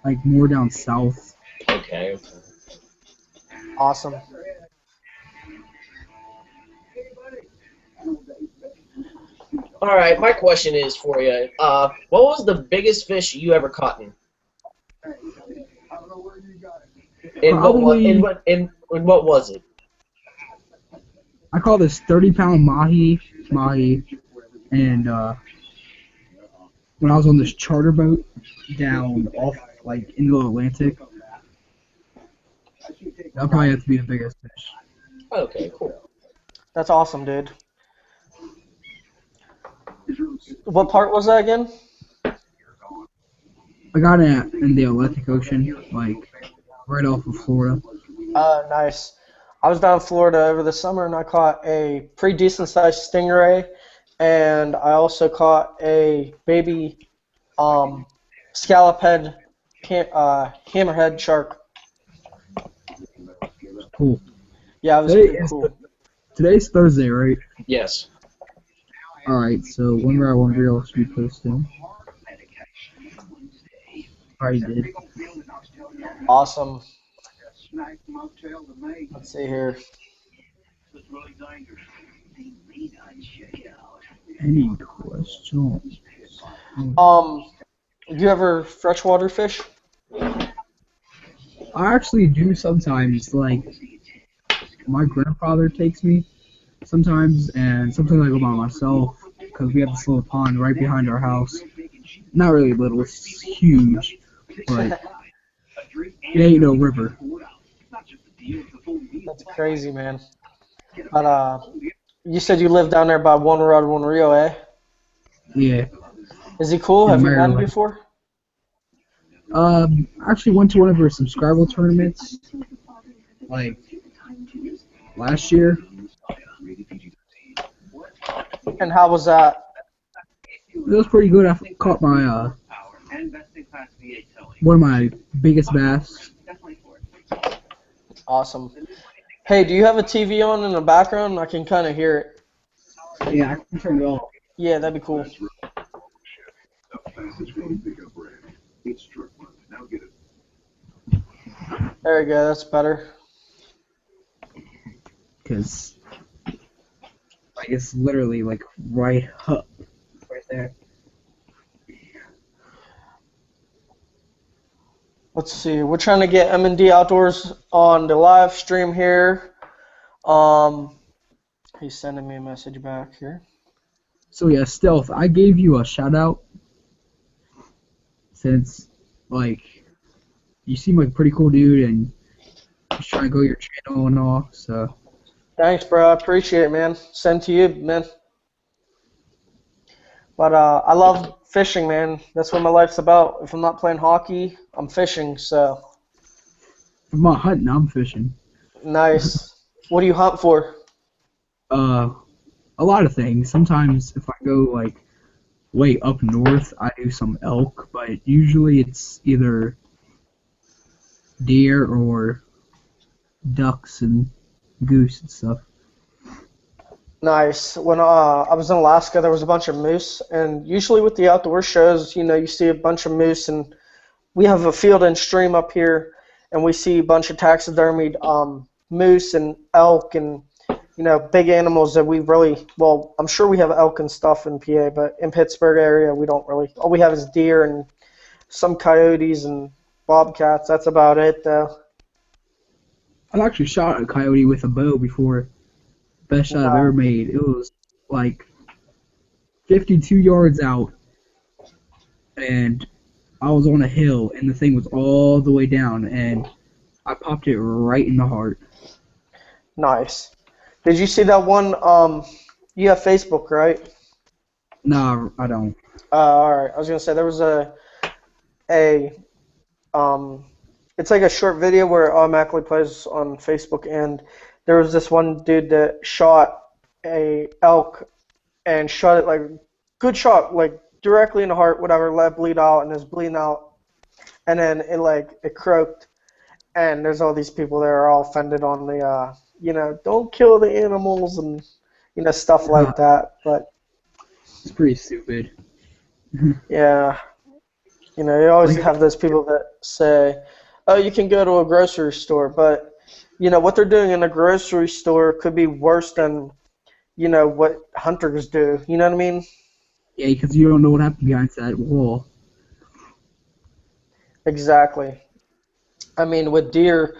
like more down south.
Okay.
Awesome.
All right. My question is for you. What was the biggest fish you ever caught in?
Probably.
What was it?
I call this 30-pound mahi, and when I was on this charter boat down off like in the Atlantic, that probably have to be the biggest fish.
Okay, cool.
That's awesome, dude. What part was that again?
I got it in the Atlantic Ocean, like right off of Florida.
Nice. I was down in Florida over the summer, and I caught a pretty decent sized stingray, and I also caught a baby scallop head hammerhead shark.
Cool.
Yeah, it was
Today
pretty
is
cool.
Today's Thursday, right?
Yes.
Alright, so when I want real should be posting. Already did.
Awesome. Let's see here.
Any questions?
Do you ever freshwater fish?
I actually do sometimes. Like, my grandfather takes me sometimes, and sometimes I go by myself, because we have this little pond right behind our house. Not really little, it's huge, but it ain't no river.
That's crazy, man. But you said you live down there by One Rod, One Rio, eh?
Yeah.
Is he cool?
In
Have you met him
Maryland.
before?
I actually went to one of her subscriber tournaments, like, last year.
And how was that?
It was pretty good. I caught my, one of my biggest bass.
Awesome. Hey, do you have a TV on in the background? I can kind of hear it.
Yeah, I can turn it off.
Yeah, that'd be cool. There you go. That's better.
Because, like, it's literally, like, right up. Right there.
Let's see. We're trying to get M&D Outdoors on the live stream here. He's sending me a message back here.
So, yeah, Stealth, I gave you a shout-out. Since, like, you seem like a pretty cool dude, and just trying to grow your channel and all, so.
Thanks, bro. I appreciate it, man. Send to you, man. But I love fishing, man. That's what my life's about. If I'm not playing hockey, I'm fishing. So
If I'm not hunting, I'm fishing.
nice. What do you hunt for?
A lot of things. Sometimes if I go, like, way up north, I do some elk, but usually it's either deer or ducks and goose and stuff.
Nice. When I was in Alaska, there was a bunch of moose, and usually with the outdoor shows, you know, you see a bunch of moose, and we have a field and stream up here, and we see a bunch of taxidermied moose and elk and big animals that we really, well, I'm sure we have elk and stuff in PA, but in Pittsburgh area we don't really. All we have is deer and some coyotes and bobcats. That's about it, though.
I've actually shot a coyote with a bow before. Best shot I've ever made. It was like 52 yards out, and I was on a hill, and the thing was all the way down, and I popped it right in the heart.
Nice. Did you see that one? You have Facebook, right?
Nah, I don't.
All right. I was gonna say there was it's like a short video where it automatically plays on Facebook, and there was this one dude that shot a elk and shot it like good shot, like directly in the heart, whatever, let it bleed out, and it's bleeding out, and then it croaked, and there's all these people that are all offended on the don't kill the animals and stuff like that, but
it's pretty stupid.
yeah, you always have those people that say, oh, you can go to a grocery store, but what they're doing in a grocery store could be worse than what hunters do. You know what I mean?
Yeah, because you don't know what happened behind that wall.
Exactly. I mean, with deer,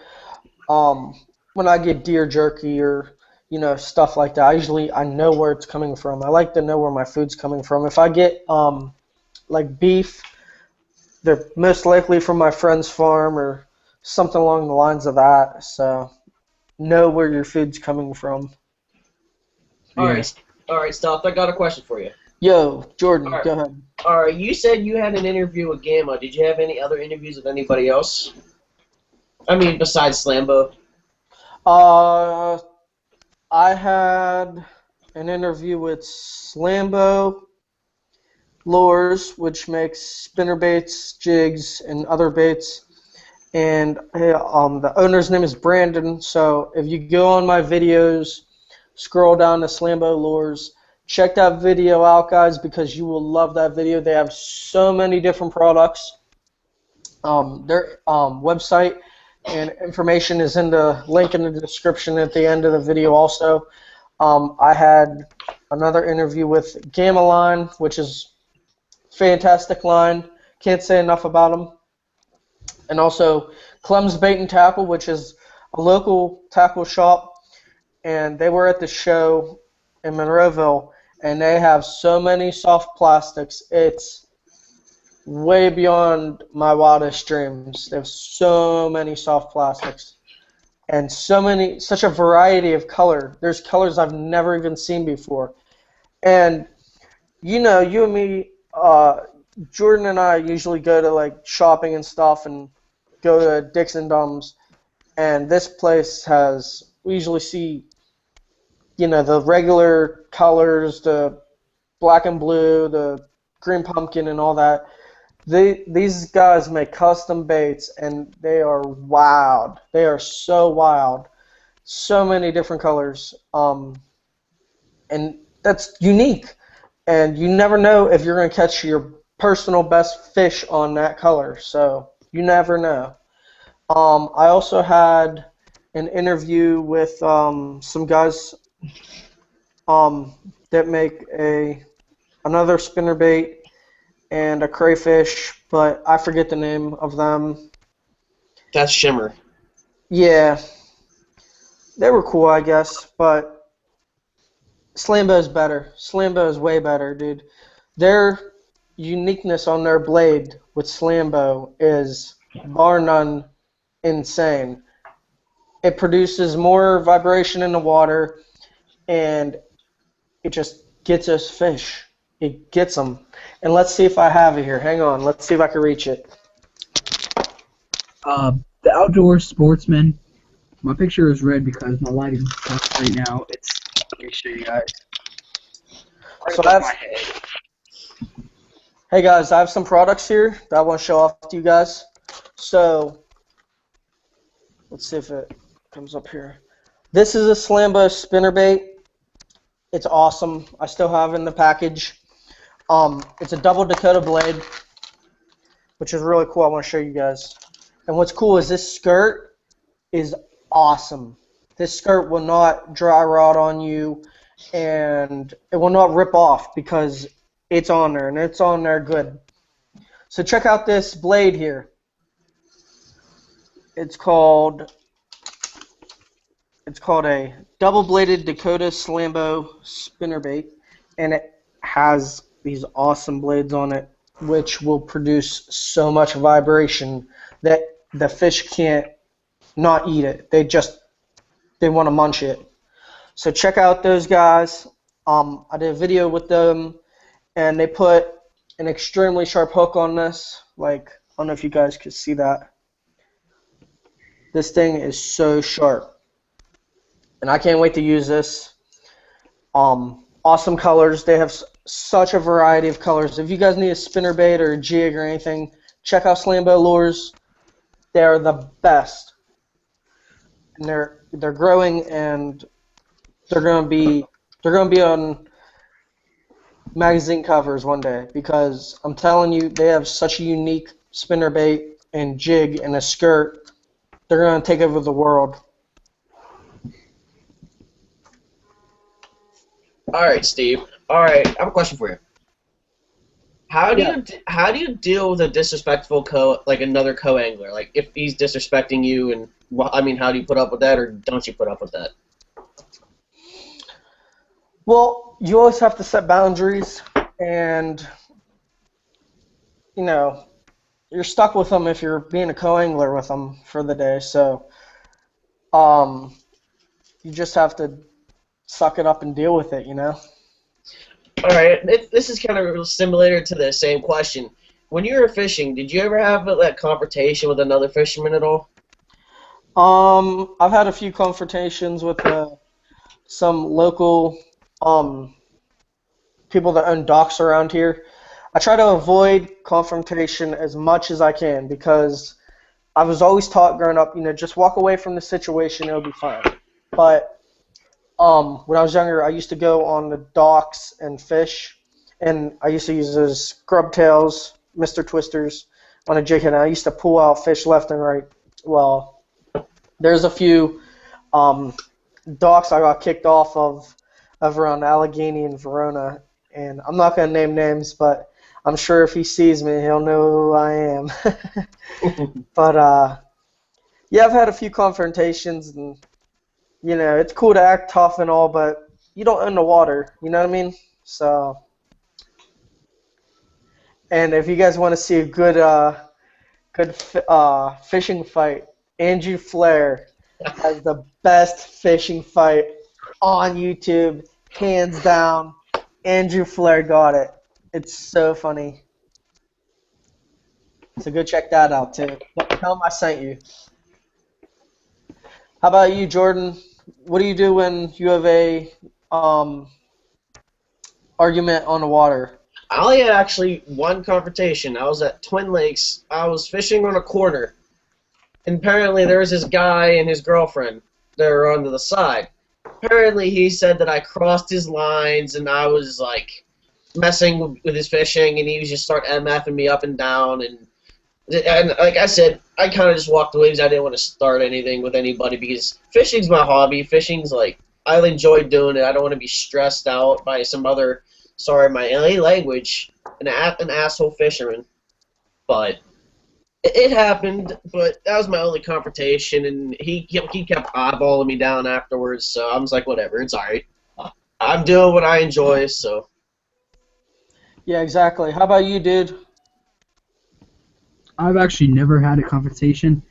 when I get deer jerky or stuff like that, I know where it's coming from. I like to know where my food's coming from. If I get like beef, they're most likely from my friend's farm or something along the lines of that. So know where your food's coming from.
All right, Stealth. I got a question for you.
Yo, Jordan,
All right.
go ahead.
All right, you said you had an interview with Gamma. Did you have any other interviews with anybody else? I mean, besides Slambo.
I had an interview with Slambo Lures, which makes spinner baits, jigs, and other baits. And the owner's name is Brandon. So if you go on my videos, scroll down to Slambo Lures, check that video out, guys, because you will love that video. They have so many different products. Their website and information is in the link in the description at the end of the video also. I had another interview with Gamma Line, which is fantastic line. Can't say enough about them. And also Clem's Bait and Tackle, which is a local tackle shop. And they were at the show in Monroeville, and they have so many soft plastics. It's way beyond my wildest dreams. They have so many soft plastics and such a variety of color. There's colors I've never even seen before. And you and me, Jordan and I usually go to like shopping and stuff and go to Dick's and Dumb's, and this place we usually see the regular colors, the black and blue, the green pumpkin, and all that. These guys make custom baits, and they are wild. They are so wild. so many different colors, and that's unique. And you never know if you're going to catch your personal best fish on that color. So you never know. I also had an interview with some guys um, that make another spinnerbait and a crayfish, but I forget the name of them.
That's Shimmer.
Yeah, they were cool, I guess, but Slambo is better. Slambo is way better, dude. Their uniqueness on their blade with Slambo is bar none insane. It produces more vibration in the water, and it just gets us fish. It gets them. And let's see if I have it here. Hang on. Let's see if I can reach it.
The outdoor sportsman. My picture is red because my lighting sucks right now. Let me show you guys. Right
So
above
that's.
my head.
Hey guys, I have some products here that I want to show off to you guys. So let's see if it comes up here. This is a Slambo spinnerbait. It's awesome. I still have it in the package. It's a double Dakota blade, which is really cool. I want to show you guys. And what's cool is this skirt is awesome. This skirt will not dry rot on you, and it will not rip off because it's on there, and it's on there good. So check out this blade here. It's called a double-bladed Dakota Slambo spinnerbait, and it has these awesome blades on it, which will produce so much vibration that the fish can't not eat it. They want to munch it. So check out those guys. I did a video with them, and they put an extremely sharp hook on this. Like, I don't know if you guys could see that. This thing is so sharp, and I can't wait to use this. Awesome colors. They have such a variety of colors. If you guys need a spinnerbait or a jig or anything, check out Slambo Lures. They are the best, and they're growing, and they're gonna be on magazine covers one day, because I'm telling you, they have such a unique spinnerbait and jig and a skirt. They're gonna take over the world.
All right, Steve. All right, I have a question for you. How do you deal with a disrespectful another co-angler? Like if he's disrespecting you, and I mean, how do you put up with that, or don't you put up with that?
Well, you always have to set boundaries, and you're stuck with them if you're being a co-angler with them for the day. So, you just have to suck it up and deal with it.
All right, this is kind of similar to the same question. When you were fishing, did you ever have that confrontation with another fisherman at all?
I've had a few confrontations with some local people that own docks around here. I try to avoid confrontation as much as I can, because I was always taught growing up, just walk away from the situation, it'll be fine. But when I was younger, I used to go on the docks and fish, and I used to use those scrub tails, Mr. Twisters, on a jig head, and I used to pull out fish left and right. Well, there's a few docks I got kicked off of around Allegheny and Verona, and I'm not going to name names, but I'm sure if he sees me, he'll know who I am. But, yeah, I've had a few confrontations, and it's cool to act tough and all, but you don't own the water, you know what I mean? So, and if you guys want to see a good fishing fight, Andrew Flair has the best fishing fight on YouTube, hands down. Andrew Flair got it. It's so funny. So go check that out too. Tell him I sent you. How about you, Jordan? What do you do when you have a argument on the water?
I only had actually one confrontation. I was at Twin Lakes. I was fishing on a corner, and apparently there was this guy and his girlfriend. that are on to the side. Apparently, he said that I crossed his lines and I was like messing with his fishing, and he was just start MFing me up and down. And like I said, I kind of just walked away because I didn't want to start anything with anybody because fishing's my hobby. Fishing's like, I enjoy doing it. I don't want to be stressed out by some other, sorry, my LA language, an asshole fisherman. But it happened, but that was my only confrontation, and he kept eyeballing me down afterwards, so I was like, whatever, it's alright. I'm doing what I enjoy, so.
Yeah, exactly. How about you, dude?
I've actually never had a confrontation.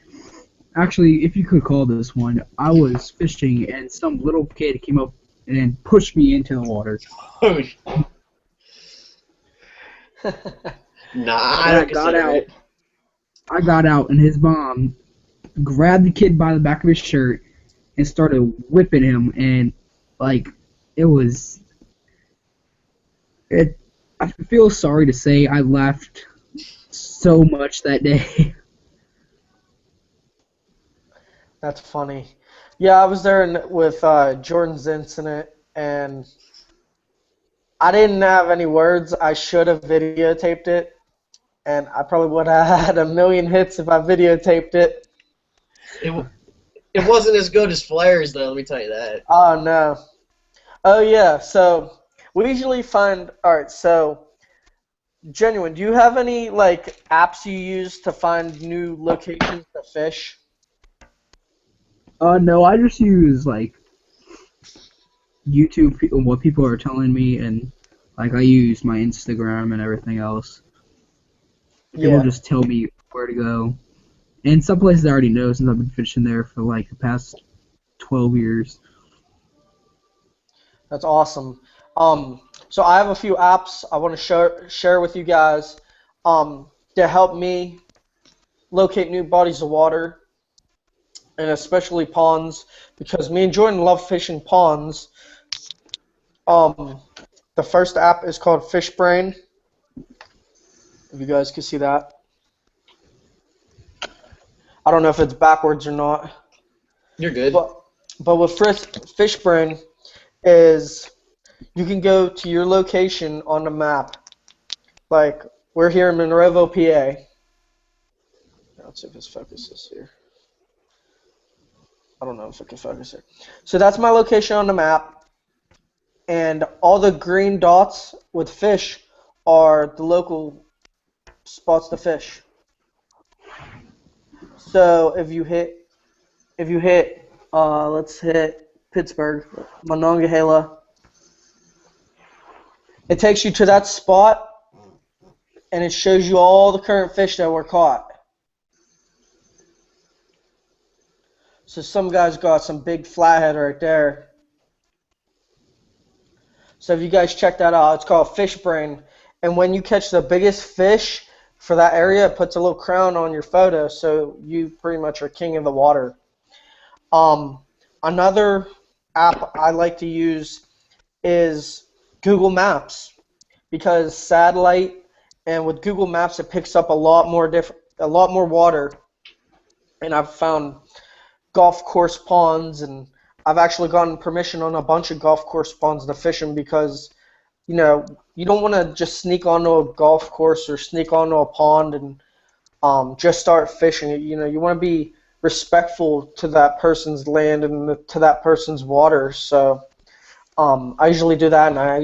Actually, if you could call this one, I was fishing and some little kid came up and pushed me into the water.
Nah, I
And
don't consider it.
I got out, and his mom grabbed the kid by the back of his shirt and started whipping him, and like it was it. I feel sorry to say I laughed so much that day.
That's funny. Yeah, I was there with Jordan's incident, and I didn't have any words. I should have videotaped it, and I probably would have had a million hits if I videotaped it.
It wasn't as good as Flares, though, let me tell you that.
Oh, no. Oh, yeah, so we usually find, all right, so, Genuine, do you have any, like, apps you use to find new locations to fish?
No, I just use like YouTube, what people are telling me, and like I use my Instagram and everything else. People
Yeah,
just tell me where to go. And some places I already know since I've been fishing there for like the past 12 years.
that's awesome. So I have a few apps I want to share with you guys to help me locate new bodies of water, and especially ponds, because me and Jordan love fishing ponds. Um, the first app is called FishBrain. If you guys can see that, I don't know if it's backwards or not,
You're good.
but with FishBrain is you can go to your location on the map. Like we're here in Monroeville, PA. Let's see if this focuses here. I don't know if it can focus here. So that's my location on the map, and all the green dots with fish are the local spots to fish. So let's hit Pittsburgh, Monongahela. It takes you to that spot, and it shows you all the current fish that were caught. So some guys got some big flathead right there. So if you guys check that out, it's called FishBrain. And when you catch the biggest fish for that area, it puts a little crown on your photo, so you pretty much are king of the water. Another app I like to use is Google Maps, because satellite and with Google Maps it picks up a lot more water, and I've found golf course ponds, and I've actually gotten permission on a bunch of golf course ponds to fish them because you don't want to just sneak onto a golf course or sneak onto a pond and just start fishing. You want to be respectful to that person's land and to that person's water. So I usually do that, and I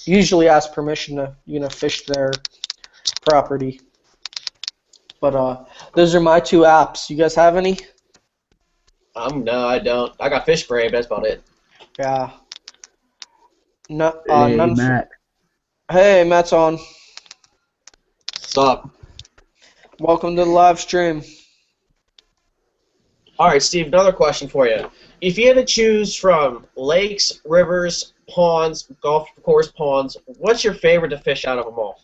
usually ask permission to fish their property. But those are my two apps. You guys have any?
No, I don't. I got fish spray, but that's about it.
Yeah. No,
Hey,
none.
Matt.
Hey, Matt's on.
What's up?
Welcome to the live stream.
Alright, Steve, another question for you. If you had to choose from lakes, rivers, ponds, golf course ponds, what's your favorite to fish out of them all?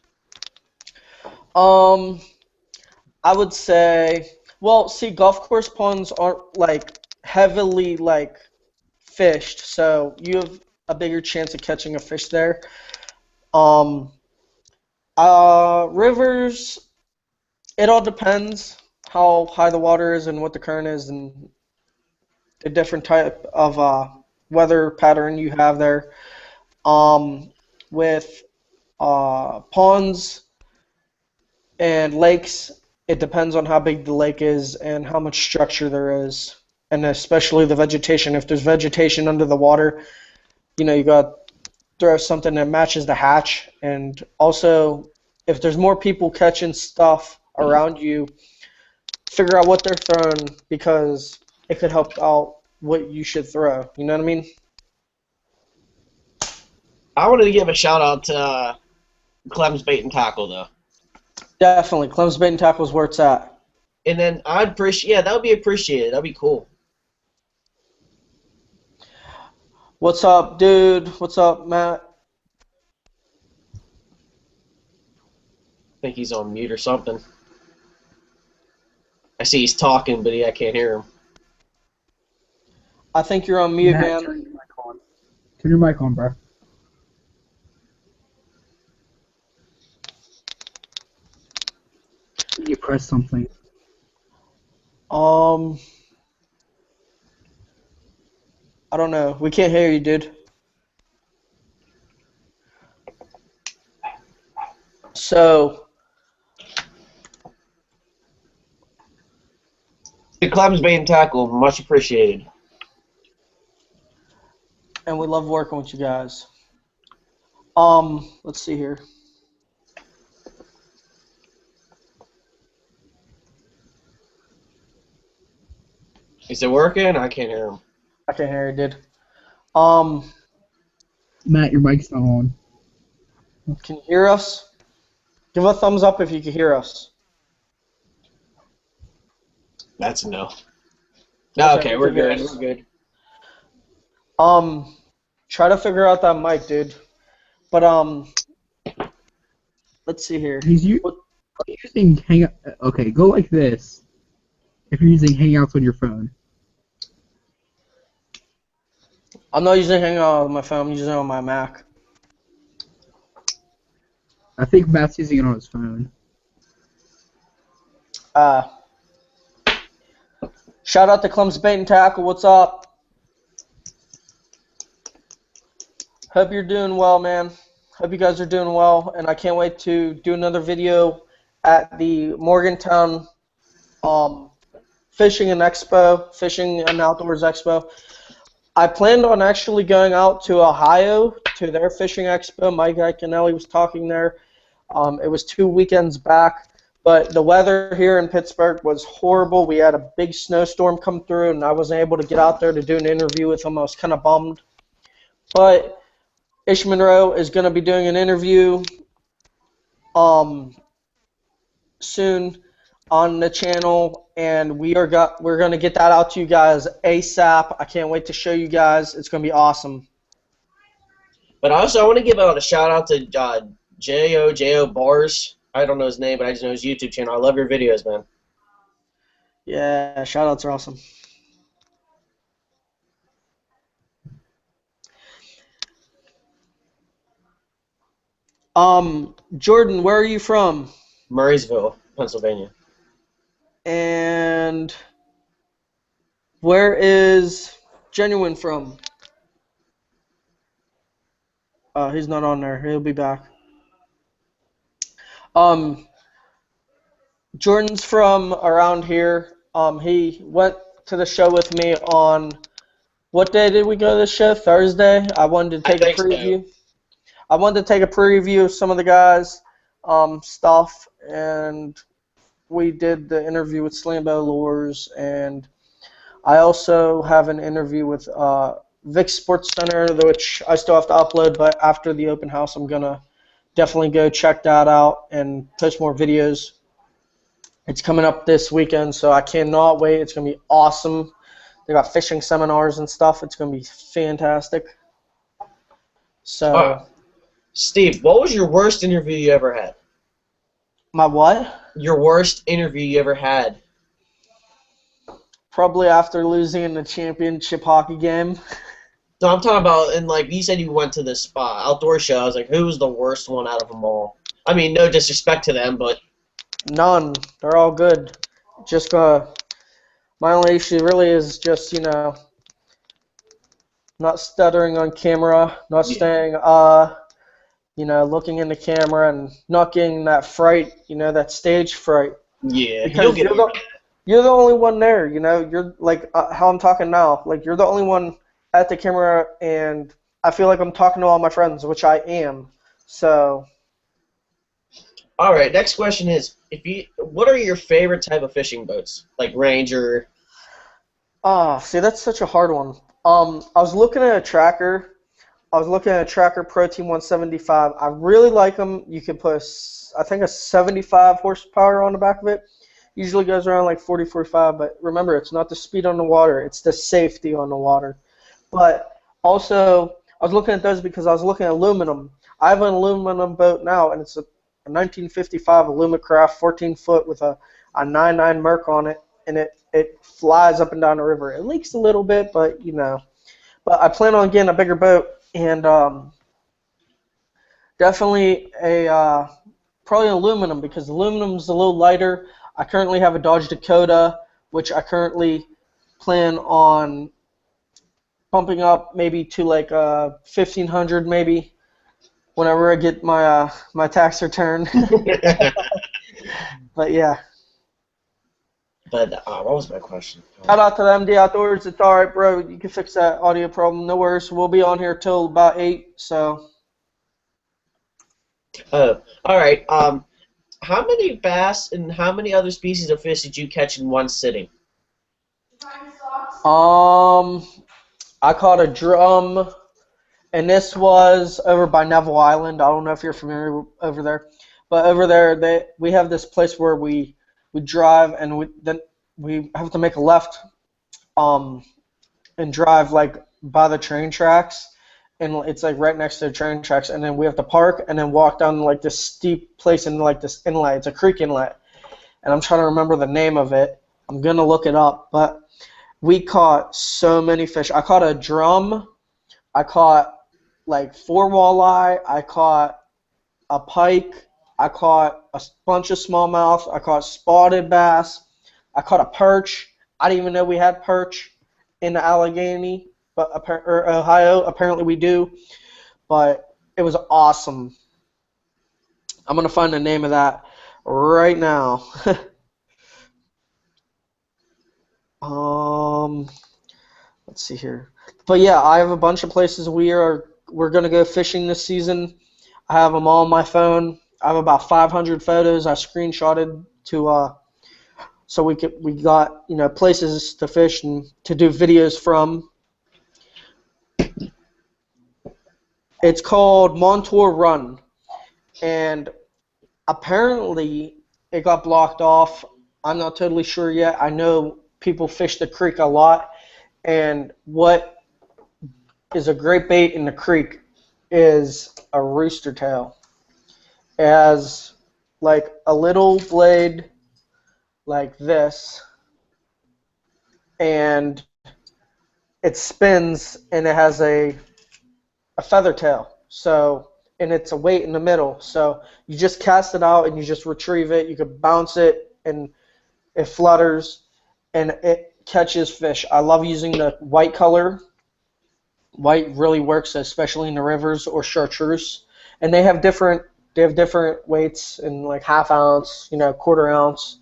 I would say, well, see, golf course ponds aren't like heavily like fished, so you have a bigger chance of catching a fish there. Um, Rivers, it all depends how high the water is and what the current is and the different type of weather pattern you have there. With ponds and lakes, it depends on how big the lake is and how much structure there is, and especially the vegetation. If there's vegetation under the water, you got to throw something that matches the hatch. And also, if there's more people catching stuff around you, figure out what they're throwing because it could help out what you should throw. You know what I mean?
I wanted to give a shout out to Clem's Bait and Tackle though.
Definitely. Clem's Bait and Tackle is where it's at.
And then I'd appreciate, yeah, that would be appreciated. That'd be cool.
What's up, dude? What's up, Matt?
I think he's on mute or something. I see he's talking, but I can't hear him.
I think you're on mute,
Matt,
man.
turn your mic on. Turn your mic on, bro. You press something.
I don't know. We can't hear you, dude. So,
The Clem's Bait and Tackle, much appreciated.
and we love working with you guys. Let's see here.
Is it working? I can't hear him.
I can't hear you, dude.
Matt, your mic's not on.
Can you hear us? Give a thumbs up if you can hear us.
That's a no. No, okay, we're good. We're good.
Try to figure out that mic, dude. But let's see here.
He's using Hangout. Okay, go like this. If you're using Hangouts on your phone.
I'm not using Hangout on my phone. I'm using it on my Mac.
I think Matt's using it on his phone.
Shout out to Clem's Bait and Tackle. What's up? Hope you're doing well, man. Hope you guys are doing well, and I can't wait to do another video at the Morgantown Fishing and Outdoors Expo. I planned on actually going out to Ohio to their fishing expo. Mike Iaconelli was talking there. It was 2 weekends back, but the weather here in Pittsburgh was horrible. We had a big snowstorm come through, and I wasn't able to get out there to do an interview with him. I was kind of bummed. But Ish Monroe is going to be doing an interview soon on the channel, and we're going to get that out to you guys ASAP. I can't wait to show you guys. It's going to be awesome.
But also, I want to give out a shout out to J.O. Bars. I don't know his name, but I just know his YouTube channel. I love your videos, man.
Yeah, shout outs are awesome. Jordan, where are you from?
Murraysville, Pennsylvania.
And where is Genuine from? He's not on there. He'll be back. Jordan's from around here. He went to the show with me on, what day did we go to the show? Thursday. I wanted to take a preview. So. I wanted to take a preview of some of the guys' stuff, and we did the interview with Slambo Lures, and I also have an interview with Vic Sports Center, which I still have to upload, but after the open house, I'm going to definitely go check that out and post more videos. It's coming up this weekend, so I cannot wait. It's going to be awesome. They got fishing seminars and stuff. It's going to be fantastic. So,
Steve, what was your worst interview you ever had?
My what?
Your worst interview you ever had?
Probably after losing in the championship hockey game.
No, I'm talking about, and like you said, you went to this outdoor show. I was like, who was the worst one out of them all? I mean, no disrespect to them, but
none. They're all good. Just my only issue really is just not stuttering on camera, not
Yeah.
staying, looking in the camera and not getting that fright, that stage fright.
Yeah, you'll
Because
get over that.
you're the only one there, you're like how I'm talking now. Like you're the only one at the camera, and I feel like I'm talking to all my friends, which I am. So,
All right, next question is what are your favorite type of fishing boats? Like Ranger.
see, that's such a hard one. I was looking at a tracker. I was looking at a Tracker Pro Team 175. I really like them. You can put, I think, a 75 horsepower on the back of it. Usually goes around like 40, 45, but remember, it's not the speed on the water, it's the safety on the water. But also, I was looking at those because I was looking at aluminum. I have an aluminum boat now, and it's a 1955 Alumacraft 14-foot with a 99 Merc on it, and it flies up and down the river. It leaks a little bit, but But I plan on getting a bigger boat, and definitely probably aluminum, because aluminum's a little lighter. I currently have a Dodge Dakota, which I currently plan on pumping up maybe to like 1,500 maybe whenever I get my tax return. But yeah,
But what was my question?
shout out to the MD Outdoors. It's all right, bro. You can fix that audio problem. No worries. We'll be on here till about 8. So
Oh, all right. How many bass and how many other species of fish did you catch in one sitting?
I caught a drum. And this was over by Neville Island. I don't know if you're familiar over there, but over there we have this place where we drive, and then we have to make a left and drive like by the train tracks, and it's like right next to the train tracks, and then we have to park and then walk down like this steep place in like this inlet. It's a creek inlet, and I'm trying to remember the name of it. I'm gonna look it up, but we caught so many fish. I caught a drum. I caught like 4 walleye. I caught a pike. I caught a bunch of smallmouth. I caught spotted bass. I caught a perch. I didn't even know we had perch in Allegheny, but or Ohio. Apparently we do. But it was awesome. I'm gonna find the name of that right now. Let's see here. But yeah, I have a bunch of places we're gonna go fishing this season. I have them all on my phone. I have about 500 photos I screenshotted to so we got places to fish and to do videos from. It's called Montour Run, and apparently it got blocked off. I'm not totally sure yet. I know people fish the creek a lot, and what is a great bait in the creek is a rooster tail. It has like a little blade like this, and it spins, and it has a feather tail. So, and it's a weight in the middle. So you just cast it out and you just retrieve it. You could bounce it and it flutters and it catches fish. I love using the white color. White really works, especially in the rivers or chartreuse. And they have different weights in like half ounce, quarter ounce,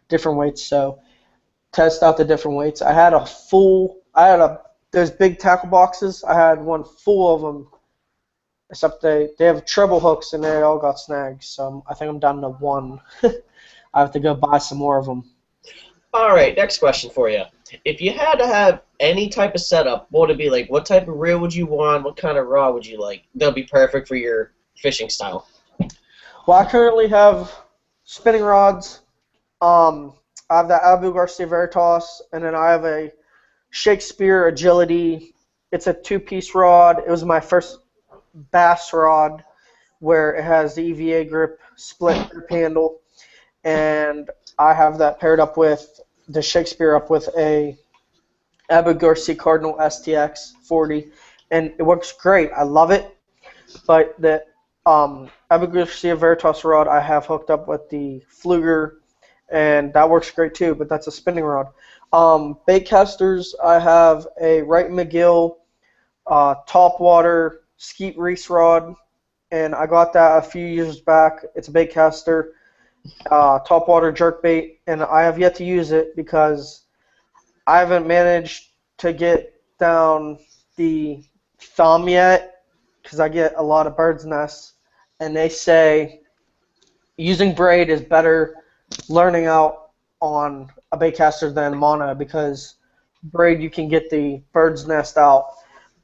different weights. So test out the different weights. I had those big tackle boxes. I had one full of them, except they have treble hooks and they all got snagged. So I think I'm down to one. I have to go buy some more of them.
All right, next question for you. If you had to have any type of setup, what would it be like? What type of reel would you want? What kind of rod would you like? That'll be perfect for your fishing style.
Well, I currently have spinning rods. I have the Abu Garcia Veritas, and then I have a Shakespeare Agility. It's a 2-piece rod. It was my first bass rod, where it has the EVA grip, split grip handle, and I have that paired up with the Shakespeare up with a Abu Garcia Cardinal STX 40, and it works great. I love it. But the Abu Garcia Veritas rod I have hooked up with the Fluger, and that works great too, but that's a spinning rod. Bait casters, I have a Wright McGill top water skeet reese rod, and I got that a few years back. It's a bait caster, top water jerk bait, and I have yet to use it because I haven't managed to get down the thumb yet because I get a lot of birds' nests, and they say using braid is better learning out on a baitcaster than mono because braid you can get the bird's nest out,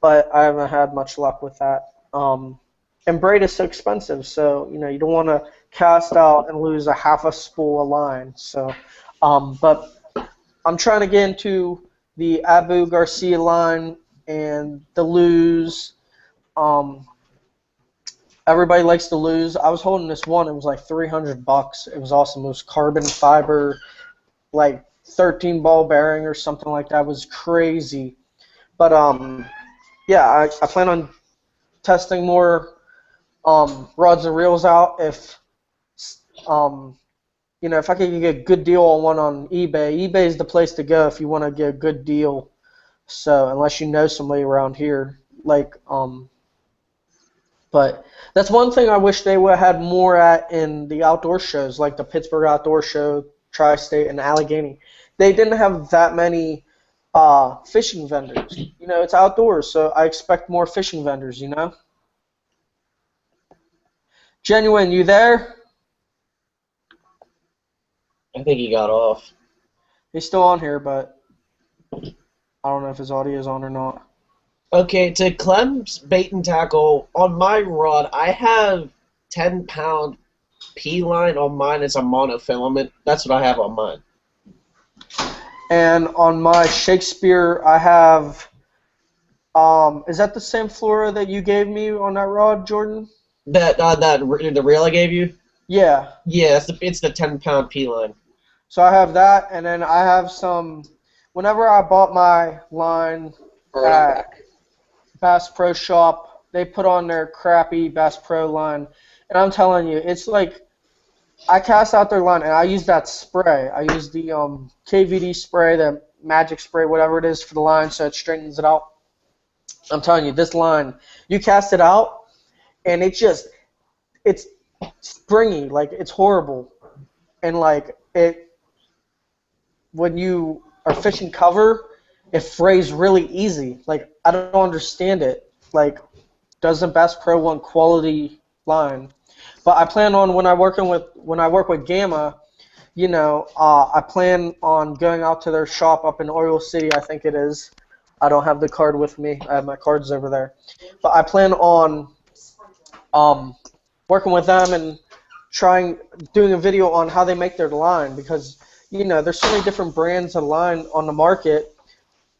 but I haven't had much luck with that. And braid is so expensive, so you don't want to cast out and lose a half a spool of line. So, but I'm trying to get into the Abu Garcia line and the Lose. Um, Everybody likes to lose. I was holding this one. It was like $300. It was awesome. It was carbon fiber, like 13 ball bearing or something like that. It was crazy. But yeah, I plan on testing more rods and reels out. If I could get a good deal on one on eBay. eBay is the place to go if you want to get a good deal. So unless you know somebody around here, but that's one thing I wish they would have had more at in the outdoor shows, like the Pittsburgh Outdoor Show, Tri-State, and Allegheny. They didn't have that many fishing vendors. It's outdoors, so I expect more fishing vendors. Genuine, you there?
I think he got off.
He's still on here, but I don't know if his audio is on or not.
Okay, to Clem's bait and tackle, on my rod, I have 10-pound P line on mine. It's a monofilament. That's what I have on mine.
And on my Shakespeare, I have, is that the same fluoro that you gave me on that rod, Jordan?
The reel I gave you?
Yeah.
Yeah, it's the 10-pound P line.
So I have that, and then I have some, whenever I bought my line at Bass Pro Shop, they put on their crappy Bass Pro line, and I'm telling you, it's like, I cast out their line, and I use that spray. I use the KVD spray, the magic spray, whatever it is for the line, so it straightens it out. I'm telling you, this line, you cast it out, and it's springy, like it's horrible, and like when you are fishing cover, it frays really easy. Like I don't understand it. Like, doesn't Bass Pro want quality line? But I plan on when I work with Gamma, I plan on going out to their shop up in Oil City, I think it is. I don't have the card with me. I have my cards over there. But I plan on working with them and doing a video on how they make their line because, there's so many different brands of line on the market.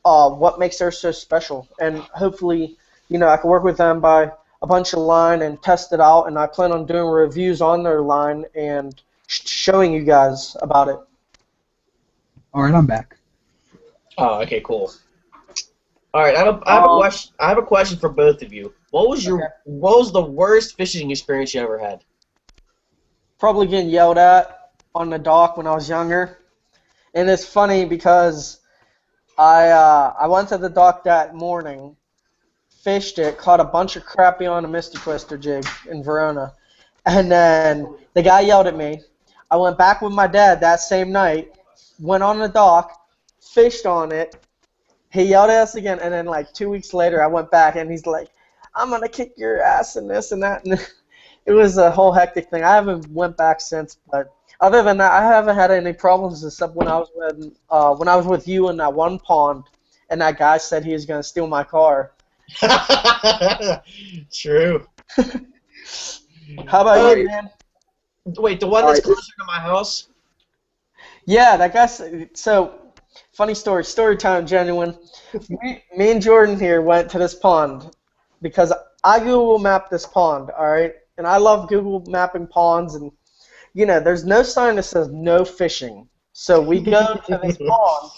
What makes theirs so special? And hopefully, I can work with them by a bunch of line and test it out, and I plan on doing reviews on their line and showing you guys about it.
All right, I'm back.
Oh, okay, cool. All right, I have a question for both of you. What was the worst fishing experience you ever had?
Probably getting yelled at on the dock when I was younger, and it's funny because I went to the dock that morning, fished it, caught a bunch of crappie on a Misty Twister jig in Verona, and then the guy yelled at me. I went back with my dad that same night, went on the dock, fished on it. He yelled at us again, and then like 2 weeks later, I went back, and he's like, "I'm gonna kick your ass and this and that." And it was a whole hectic thing. I haven't went back since, but other than that, I haven't had any problems except when I was with you in that one pond, and that guy said he was gonna steal my car.
True.
How about you, man?
Wait, the one that's closer to my house?
Yeah, that guy. So, funny story time, genuine. Me and Jordan here went to this pond because I Google mapped this pond, all right? And I love Google mapping ponds, and there's no sign that says no fishing. So we go to this pond,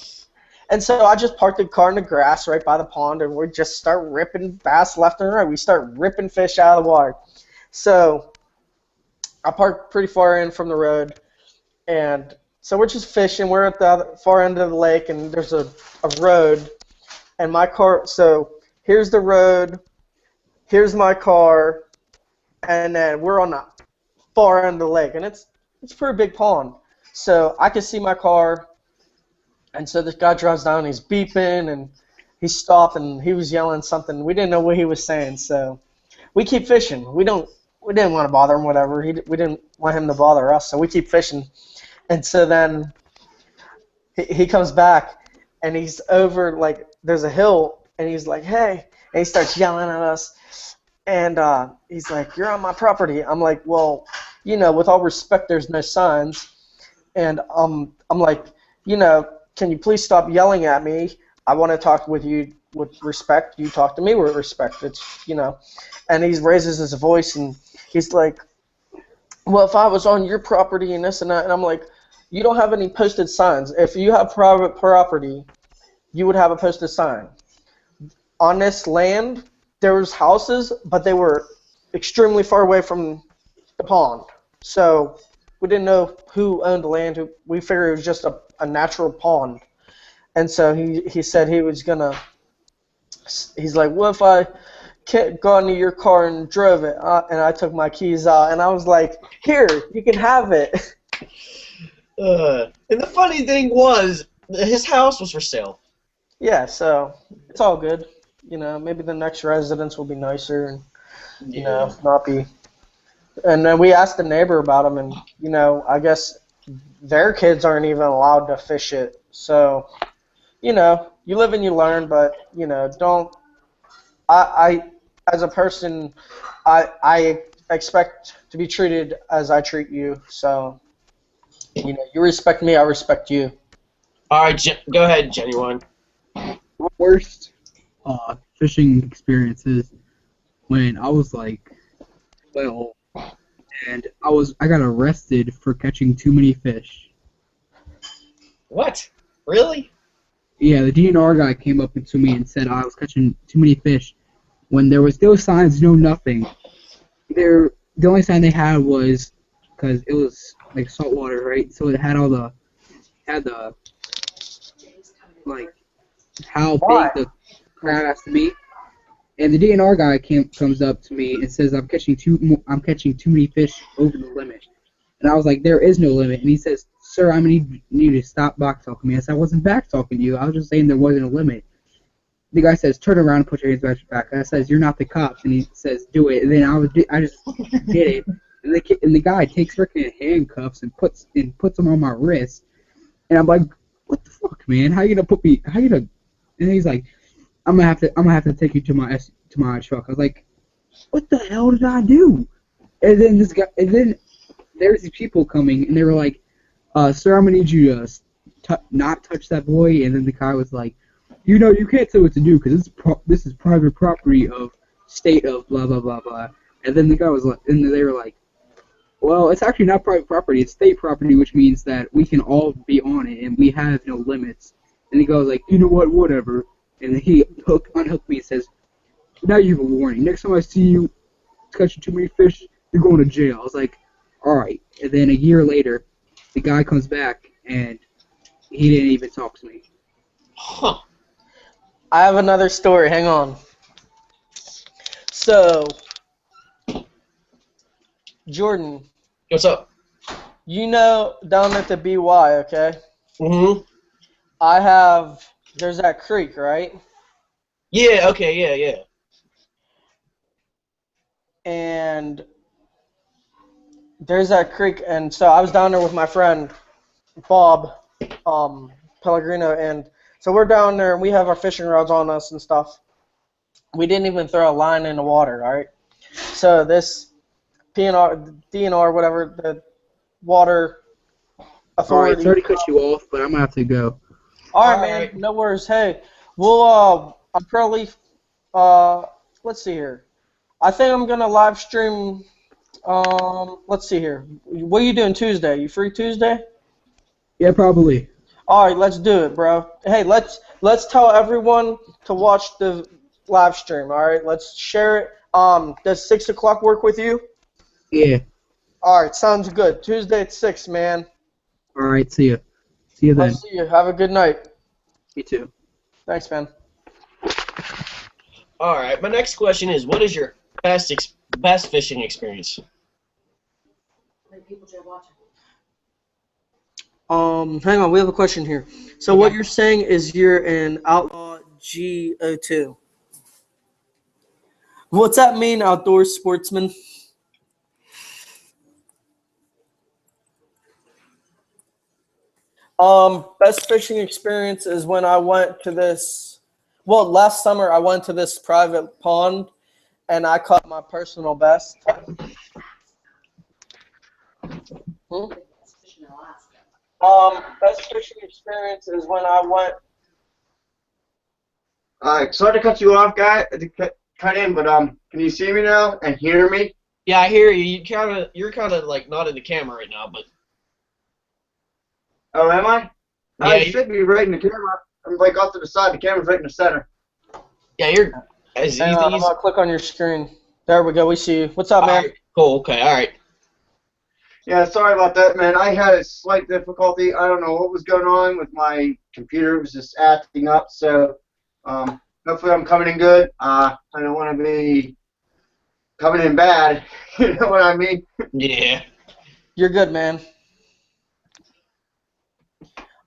and so I just parked the car in the grass right by the pond, and we just start ripping bass left and right. We start ripping fish out of the water. So I parked pretty far in from the road, and so we're just fishing. We're at the far end of the lake, and there's a road, and my car. So here's the road, here's my car, and then we're on the far end of the lake, and it's a pretty big pond. So I could see my car, and so this guy drives down, he's beeping, and he stopped, and he was yelling something. We didn't know what he was saying, so we keep fishing. We didn't want to bother him, whatever. We didn't want him to bother us, so we keep fishing. And so then he comes back, and he's over, like, there's a hill, and he's like, hey, and he starts yelling at us, and he's like, you're on my property. I'm like, well, with all respect, there's no signs, and I'm like, can you please stop yelling at me? I want to talk with you with respect. You talk to me with respect. It's, and he raises his voice, and he's like, well, if I was on your property and this and that, and I'm like, you don't have any posted signs. If you have private property, you would have a posted sign. On this land, there was houses, but they were extremely far away from the pond. So we didn't know who owned the land. We figured it was just a natural pond. And so he said he was going to, he's like, what if I got into your car and drove it? And I took my keys out, and I was like, here, you can have it.
And the funny thing was, his house was for sale.
Yeah, so it's all good. Maybe the next residence will be nicer and, not be. And then we asked the neighbor about him, and, I guess their kids aren't even allowed to fish it. So, you live and you learn, but, don't. I as a person, I expect to be treated as I treat you. So, you respect me, I respect you.
All right, go ahead, Genuine.
My worst fishing experiences when I was like 12, and I got arrested for catching too many fish.
What? Really?
Yeah, the DNR guy came up to me and said I was catching too many fish when there was no signs, no nothing. The only sign they had was because it was like salt water, right? So it had like how big the crab has to be. And the DNR guy comes up to me and says I'm catching too many fish over the limit. And I was like, there is no limit. And he says, sir, I'm going to need you to stop back talking to me. I said, I wasn't back talking to you. I was just saying there wasn't a limit. The guy says, turn around and put your hands behind your back. I says, you're not the cops. And he says, do it. And then I just did it. And the guy takes freaking handcuffs and puts them on my wrist. And I'm like, what the fuck, man? How you gonna put me? And he's like, I'm gonna have to take you to my truck. I was like, what the hell did I do? And then there's these people coming, and they were like, sir, I'm gonna need you to not touch that boy. And then the guy was like, you can't tell what to do because this is private property of state of blah blah blah blah. And then the guy was like, and they were like, well, it's actually not private property, it's state property, which means that we can all be on it and we have no limits. And the guy was like, you know what, whatever. And then he unhooked me and says, now you have a warning. Next time I see you catching too many fish, you're going to jail. I was like, all right. And then a year later, the guy comes back and he didn't even talk to me.
Huh.
I have another story. Hang on. So, Jordan.
What's up?
Down at the BY, okay?
Mm-hmm.
There's that creek, right?
Yeah, okay, yeah.
And there's that creek, and so I was down there with my friend, Bob, Pellegrino, and so we're down there, and we have our fishing rods on us and stuff. We didn't even throw a line in the water, all right? So this DNR, whatever, the water authority.
All right, sorry to cut you off, but I'm going to have to go.
All right, man, no worries. Hey, we'll, I'm probably, let's see here. I think I'm going to live stream, let's see here. What are you doing Tuesday? You free Tuesday?
Yeah, probably.
All right, let's do it, bro. Hey, let's tell everyone to watch the live stream, all right? Let's share it. Does 6 o'clock work with you?
Yeah.
All right, sounds good. Tuesday at 6, man.
All right, see you. See you then.
I'll see you. Have a good night.
You too.
Thanks, man.
All right. My next question is, what is your best fishing experience?
Hang on, we have a question here. So what you're saying is you're an outlaw GO2. What's that mean, outdoor sportsman? Best fishing experience is when I went to this. Well, last summer I went to this private pond, and I caught my personal best. Hmm? Best fishing experience is when I went.
Sorry to cut you off, guy. To cut in, but can you see me now and hear me?
Yeah, I hear you. You're kind of like not in the camera right now, but
Oh, am I?
yeah,
I should be right in the camera. I'm like off to the side. The camera's right in the center.
yeah, you're. As
Hang on, I'm gonna click on your screen. There we go. We see you. What's up, man?
Right, cool. Okay. All right.
Yeah, sorry about that, man. I had a slight difficulty. I don't know what was going on with my computer. It was just acting up. So, hopefully I'm coming in good. I don't want to be coming in bad. You know what I mean?
Yeah.
You're good, man.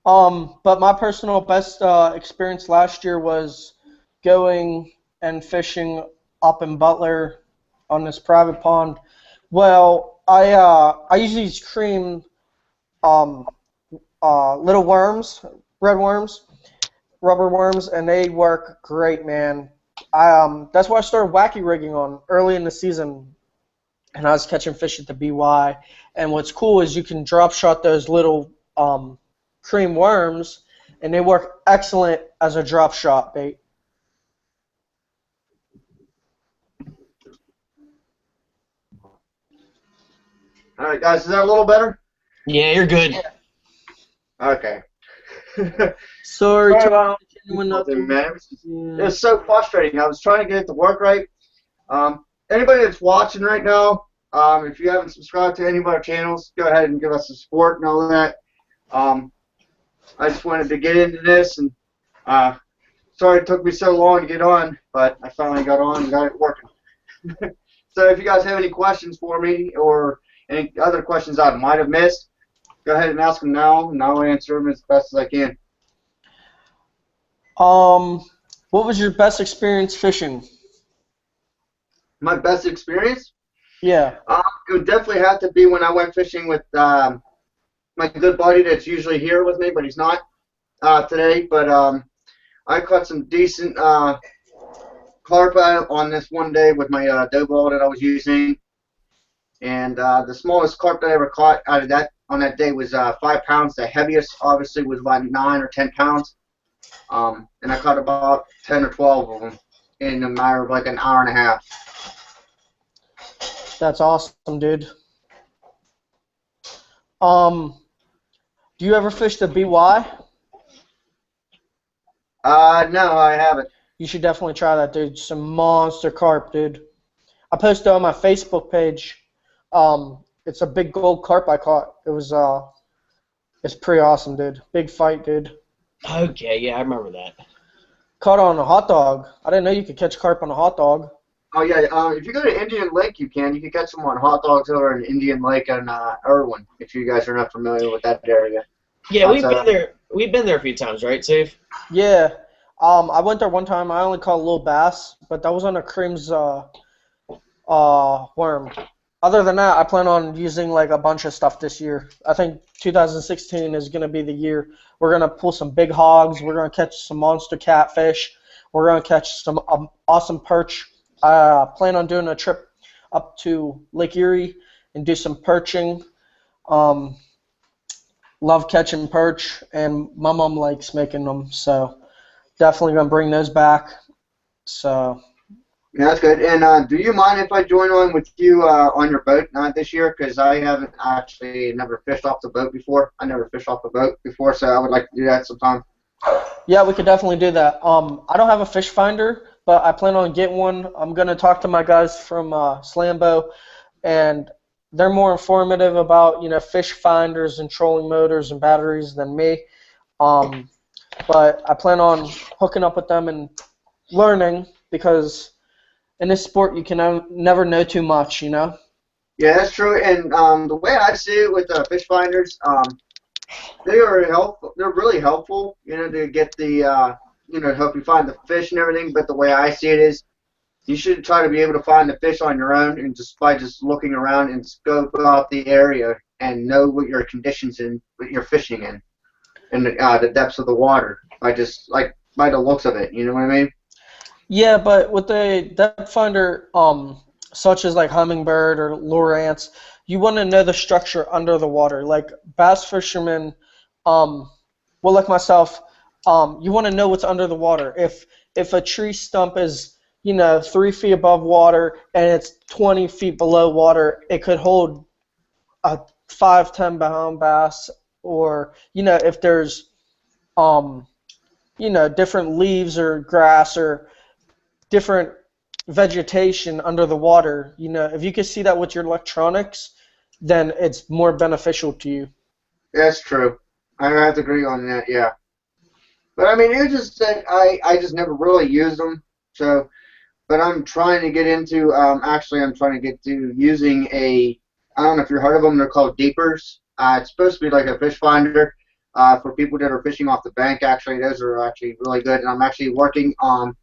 But my personal best experience last year was going and fishing up in Butler on this private pond. Well, I usually use cream little worms, red worms, rubber worms, and they work great, man. That's why I started wacky rigging on early in the season, and I was catching fish at the BY. And what's cool is you can drop shot those little cream worms, and they work excellent as a drop shot bait.
All right, guys. Is that a little better?
Yeah, you're good.
Okay.
Sorry,
about
anyone
man. It
Yeah.
was so frustrating. I was trying to get it to work right. Anybody that's watching right now, if you haven't subscribed to any of our channels, go ahead and give us some support and all that. I just wanted to get into this, and sorry it took me so long to get on, but I finally got on and got it working. So if you guys have any questions for me or any other questions I might have missed, go ahead and ask them now, and I'll answer them as best as I can.
What was your best experience fishing?
My best experience?
Yeah.
It would definitely have to be when I went fishing with my good buddy that's usually here with me, but he's not today. But I caught some decent carp on this one day with my dough ball that I was using, and the smallest carp that I ever caught out of that on that day was 5 pounds. The heaviest, obviously, was about 9 or 10 pounds, and I caught about 10 or 12 of them in a matter of like an hour and a half.
That's awesome, dude. Do you ever fish the BY?
No, I haven't.
You should definitely try that, dude. Some monster carp, dude. I posted on my Facebook page. It's a big gold carp I caught. It's pretty awesome, dude. Big fight, dude.
Okay. Yeah, I remember that.
Caught on a hot dog. I didn't know you could catch carp on a hot dog.
Oh yeah, if you go to Indian Lake, you can catch them on hot dogs over in Indian Lake and Irwin. If you guys are not familiar with that area.
Yeah, we've been there. We've been there a few times, right, Safe?
Yeah. I went there one time. I only caught a little bass, but that was on a Cream's worm. Other than that, I plan on using like a bunch of stuff this year. I think 2016 is going to be the year. We're going to pull some big hogs. We're going to catch some monster catfish. We're going to catch some awesome perch. I plan on doing a trip up to Lake Erie and do some perching. Love catching perch, and my mom likes making them, so definitely going to bring those back. So.
Yeah, that's good. And do you mind if I join on with you on your boat this year? Because I haven't actually never fished off the boat before. I never fished off the boat before, so I would like to do that sometime.
Yeah, we could definitely do that. I don't have a fish finder, but I plan on getting one. I'm going to talk to my guys from Slambo, and they're more informative about, fish finders and trolling motors and batteries than me. But I plan on hooking up with them and learning because in this sport you can never know too much, you know.
Yeah, that's true. And the way I see it with fish finders, they are helpful. They're really helpful, you know, to get the help you find the fish and everything. But the way I see it is, you should try to be able to find the fish on your own, and just by just looking around and scope out the area and know what your conditions in, what you're fishing in, and the depths of the water by just like by the looks of it. You know what I mean?
Yeah, but with the depth finder, such as like hummingbird or lure ants, you want to know the structure under the water. Like bass fishermen, well, like myself, you want to know what's under the water. If a tree stump is 3 feet above water and it's 20 feet below water, it could hold a 5-10 pound bass. Or if there's different leaves or grass or different vegetation under the water, if you can see that with your electronics, then it's more beneficial to you.
That's true. I have to agree on that. Yeah. But I mean, it's just that I just never really used them. So, but I'm trying to get into actually I'm trying to get to using I don't know if you've heard of them. They're called deepers. It's supposed to be like a fish finder for people that are fishing off the bank. Actually, those are actually really good. And I'm actually working on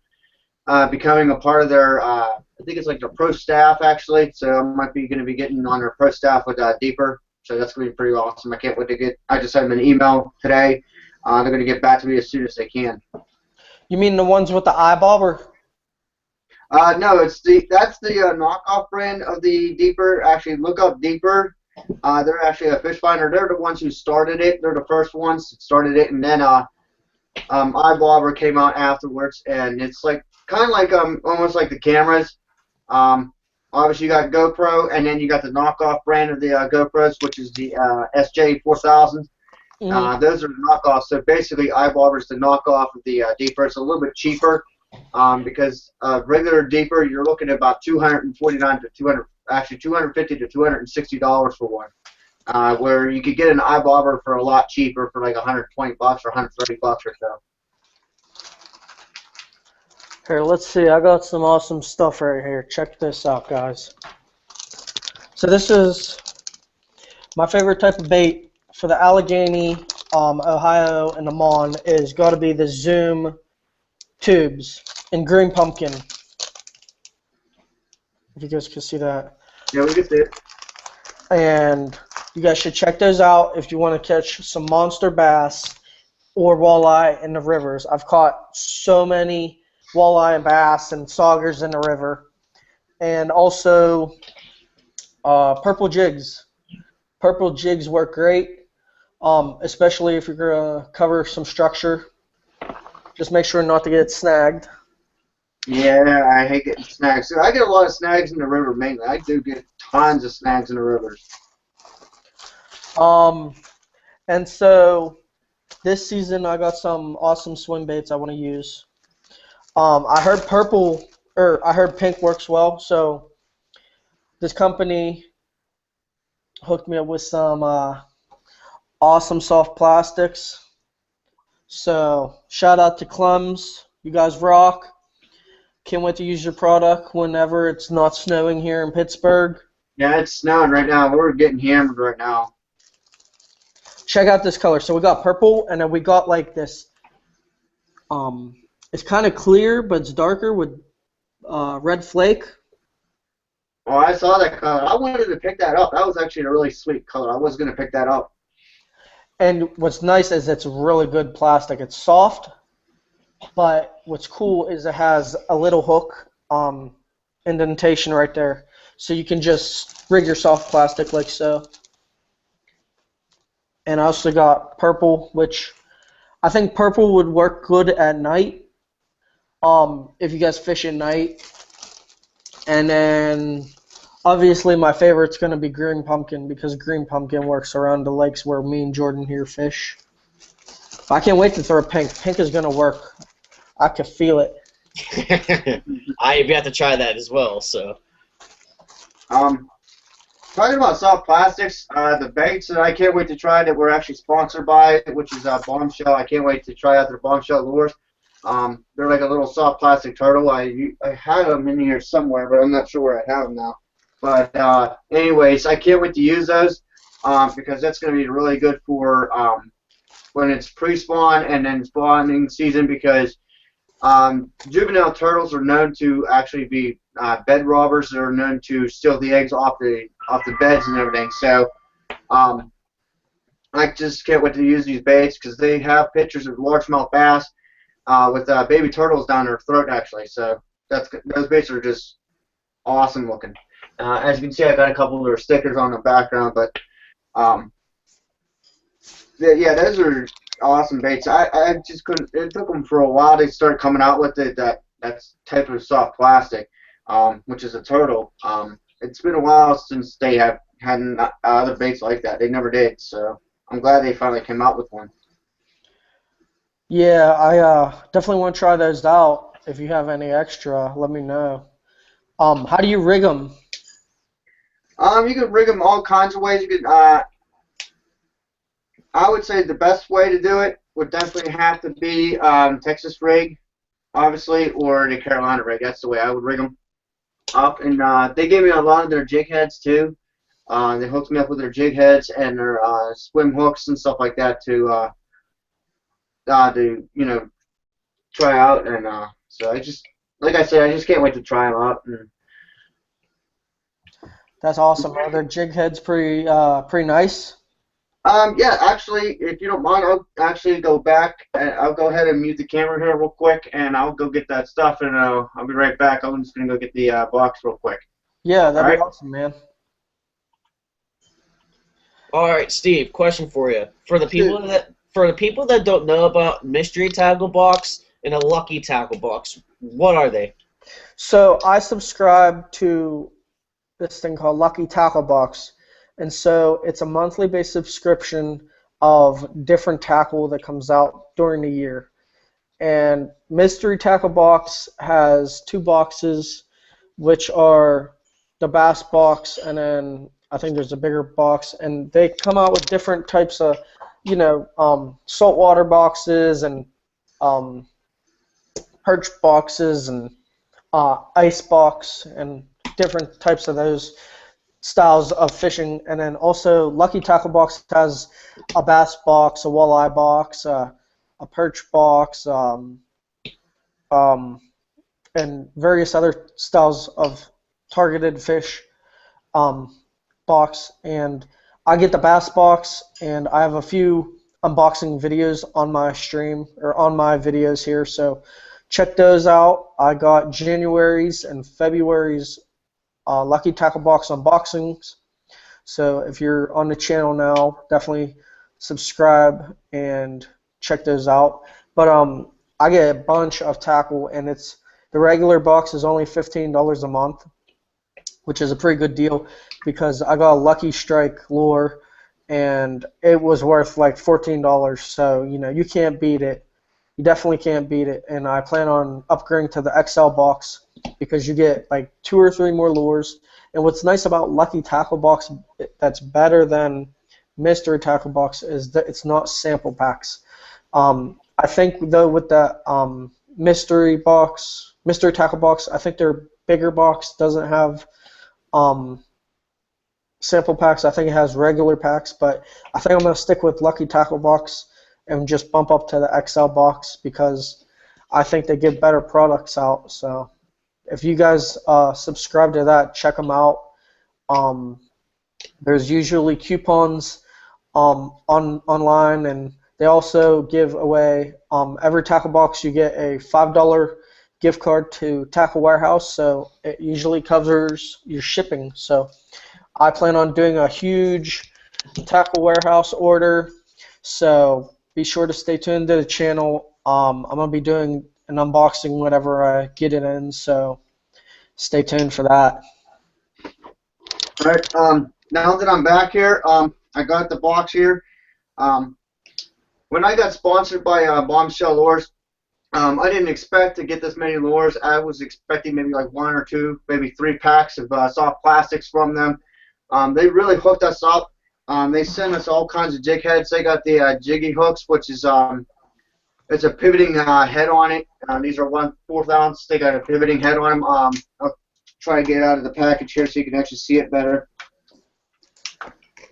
becoming a part of their I think it's like the pro staff actually. So I might be going to be getting on their pro staff with deeper. So that's going to be pretty awesome. I can't wait to get. I just sent them an email today. They're going to get back to me as soon as they can.
You mean the ones with the eye bobber?
No, that's the knockoff brand of the Deeper. Actually, look up Deeper. They're actually a fish finder. They're the ones who started it. They're the first ones that started it, and then iBobber came out afterwards, and it's like kind of like almost like the cameras. Obviously, you got GoPro, and then you got the knockoff brand of the GoPros, which is the SJ4000. Those are knockoffs. So basically, iBobber is the knockoff of the Deeper. It's a little bit cheaper because regular Deeper, you're looking at about $249 to $250 to $260 for one. Where you could get an iBobber for a lot cheaper, for like $120 or $130 or so.
Here, let's see. I got some awesome stuff right here. Check this out, guys. So this is my favorite type of bait for the Allegheny, Ohio, and the Mon is got to be the Zoom tubes in green pumpkin. If you guys can see that.
Yeah, we can see it.
And you guys should check those out if you want to catch some monster bass or walleye in the rivers. I've caught so many walleye and bass and saugers in the river. And also purple jigs. Purple jigs work great, especially if you're going to cover some structure. Just make sure not to get snagged.
Yeah, I hate getting snags. So I get a lot of snags in the river mainly. I do get tons of snags in the rivers.
And so this season I got some awesome swim baits I want to use. I heard pink works well, so this company hooked me up with some awesome soft plastics. So shout out to Clems, you guys rock. Can't wait to use your product whenever it's not snowing here in Pittsburgh.
Yeah, it's snowing right now. We're getting hammered right now.
Check out this color. So we got purple, and then we got like this. It's kind of clear, but it's darker with red flake.
Oh, I saw that color. I wanted to pick that up. That was actually a really sweet color. I was going to pick that up.
And what's nice is it's really good plastic. It's soft, but what's cool is it has a little hook indentation right there. So you can just rig your soft plastic like so. And I also got purple, which I think purple would work good at night if you guys fish at night. And then obviously my favorite's going to be green pumpkin because green pumpkin works around the lakes where me and Jordan here fish. I can't wait to throw pink. Pink is going to work. I can feel it.
I have to try that as well. So,
talking about soft plastics, the baits that I can't wait to try that we're actually sponsored by, which is Bombshell. I can't wait to try out their Bombshell lures. They're like a little soft plastic turtle. I had them in here somewhere, but I'm not sure where I have them now. But anyways, I can't wait to use those because that's going to be really good for when it's pre-spawn and then spawning season because juvenile turtles are known to actually be bed robbers. They're known to steal the eggs off the beds and everything. So I just can't wait to use these baits because they have pictures of largemouth bass with baby turtles down their throat actually. So those baits are just awesome looking. As you can see, I got a couple of their stickers on the background, but yeah, those are awesome baits. I just couldn't. It took them for a while to start coming out with that type of soft plastic, which is a turtle. It's been a while since they have had other baits like that. They never did, so I'm glad they finally came out with one.
Yeah, I definitely want to try those out. If you have any extra, let me know. How do you rig them?
You can rig them all kinds of ways. You can. I would say the best way to do it would definitely have to be Texas rig, obviously, or the Carolina rig. That's the way I would rig them up. And they gave me a lot of their jig heads too. They hooked me up with their jig heads and their swim hooks and stuff like that to try out. And so I just, like I said, I just can't wait to try them out. And
That's awesome. Are their jig heads pretty nice?
yeah, actually, if you don't mind, I'll actually go back and I'll go ahead and mute the camera here real quick, and I'll go get that stuff, and I'll be right back. I'm just gonna go get the box real quick.
Yeah, that'd be
All right.
awesome, man.
All right, Steve. Question for you. For the people that don't know about mystery tackle box and a lucky tackle box, what are they?
So I subscribe to this thing called Lucky Tackle Box, and so it's a monthly based subscription of different tackle that comes out during the year. And Mystery Tackle Box has two boxes, which are the Bass box, and then I think there's a bigger box, and they come out with different types of, saltwater boxes and perch boxes and ice box and different types of those styles of fishing. And then also Lucky Tackle Box has a bass box, a walleye box, a perch box, and various other styles of targeted fish box. And I get the bass box, and I have a few unboxing videos on my stream or on my videos here, so check those out. I got January's and February's Lucky Tackle Box unboxings. So if you're on the channel now, definitely subscribe and check those out. But I get a bunch of tackle, and the regular box is only $15 a month, which is a pretty good deal because I got a Lucky Strike lure, and it was worth like $14. So you can't beat it. You definitely can't beat it. And I plan on upgrading to the XL box because you get like 2 or 3 more lures. And what's nice about Lucky Tackle Box that's better than Mystery Tackle Box is that it's not sample packs. I think though with the Mystery Tackle Box, I think their bigger box doesn't have sample packs. I think it has regular packs, but I think I'm going to stick with Lucky Tackle Box and just bump up to the XL box because I think they give better products out. So if you guys subscribe to that, check them out. There's usually coupons online, and they also give away every tackle box you get a $5 gift card to Tackle Warehouse, so it usually covers your shipping. So I plan on doing a huge Tackle Warehouse order, so be sure to stay tuned to the channel. I'm going to be doing an unboxing whenever I get it in, so stay tuned for that.
All right. Now that I'm back here, I got the box here. When I got sponsored by Bombshell Lures, I didn't expect to get this many lures. I was expecting maybe like 1 or 2, maybe 3 packs of soft plastics from them. They really hooked us up. They sent us all kinds of jig heads. They got the jiggy hooks, which is It's a pivoting head on it. These are 1/4 ounce. They got a pivoting head on them. I'll try to get it out of the package here so you can actually see it better.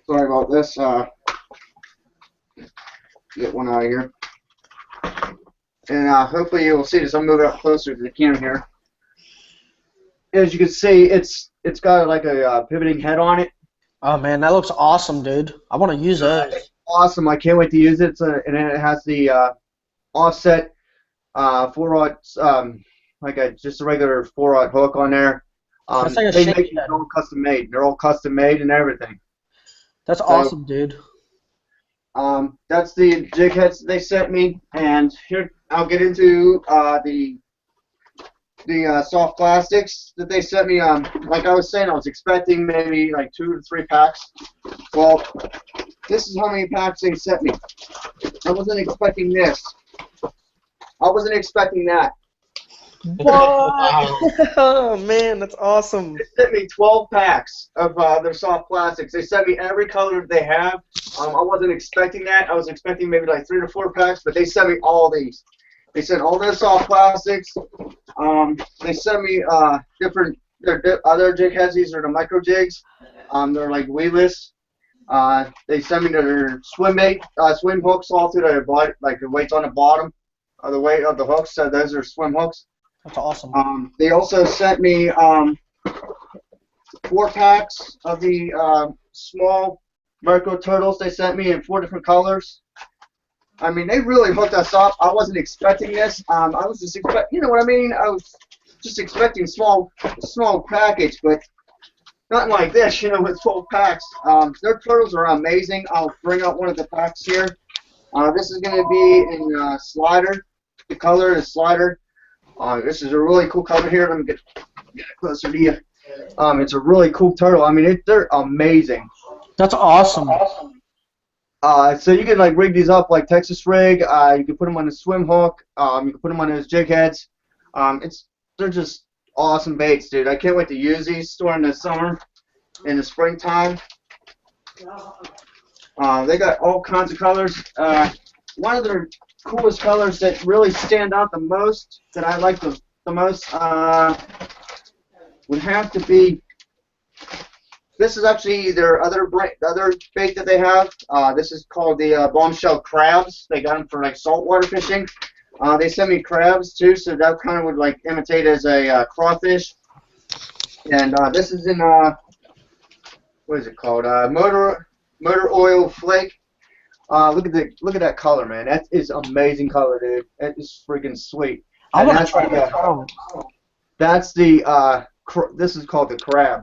Sorry about this. Get one out of here. And hopefully you will see this. I'll move it up closer to the camera here. As you can see, it's got like a pivoting head on it.
Oh man, that looks awesome, dude. I want to use those.
Awesome! I can't wait to use it. And then it has the offset 4/0, like just a regular 4/0 hook on there.
That's like a
They
shake
make
head.
them all custom made. They're all custom made and everything.
That's awesome, dude.
That's the jig heads they sent me, and here I'll get into the soft plastics that they sent me. Like I was saying, I was expecting maybe like 2 to 3 packs. Well, this is how many packs they sent me. I wasn't expecting this. I wasn't expecting that.
What? Oh man, that's awesome.
They sent me 12 packs of their soft plastics. They sent me every color they have. I wasn't expecting that. I was expecting maybe like 3 to 4 packs, but they sent me all these. They sent all their soft plastics. They sent me different other jig heads. These are the micro jigs. They're like weedless. They sent me their swim hooks all to their body, like the weights on the bottom of the weight of the hooks. So those are swim hooks.
That's awesome.
They also sent me 4 packs of the small micro turtles. They sent me in 4 different colors. I mean, they really hooked us up. I wasn't expecting this. I was just you know what I mean? I was just expecting small package, but nothing like this, you know, with 12 packs. Their turtles are amazing. I'll bring out one of the packs here. This is going to be in slider. The color is slider. This is a really cool color here. Let me get closer to you. It's a really cool turtle. I mean, they're amazing.
That's awesome.
So you can like rig these up like Texas rig. You can put them on a swim hook. You can put them on those jig heads. They're just awesome baits, dude. I can't wait to use these during the summer, in the springtime. They got all kinds of colors. One of their coolest colors that really stand out the most, that I like the most, would have to be. This is actually their other bait that they have. This is called the bombshell crabs. They got them for like saltwater fishing. They sent me crabs too, so that kind of would like imitate as a crawfish. And this is in what is it called? Motor oil flake. Look at that color, man. That is amazing color, dude. That is freaking sweet.
I want to try that.
That's the this is called the crab.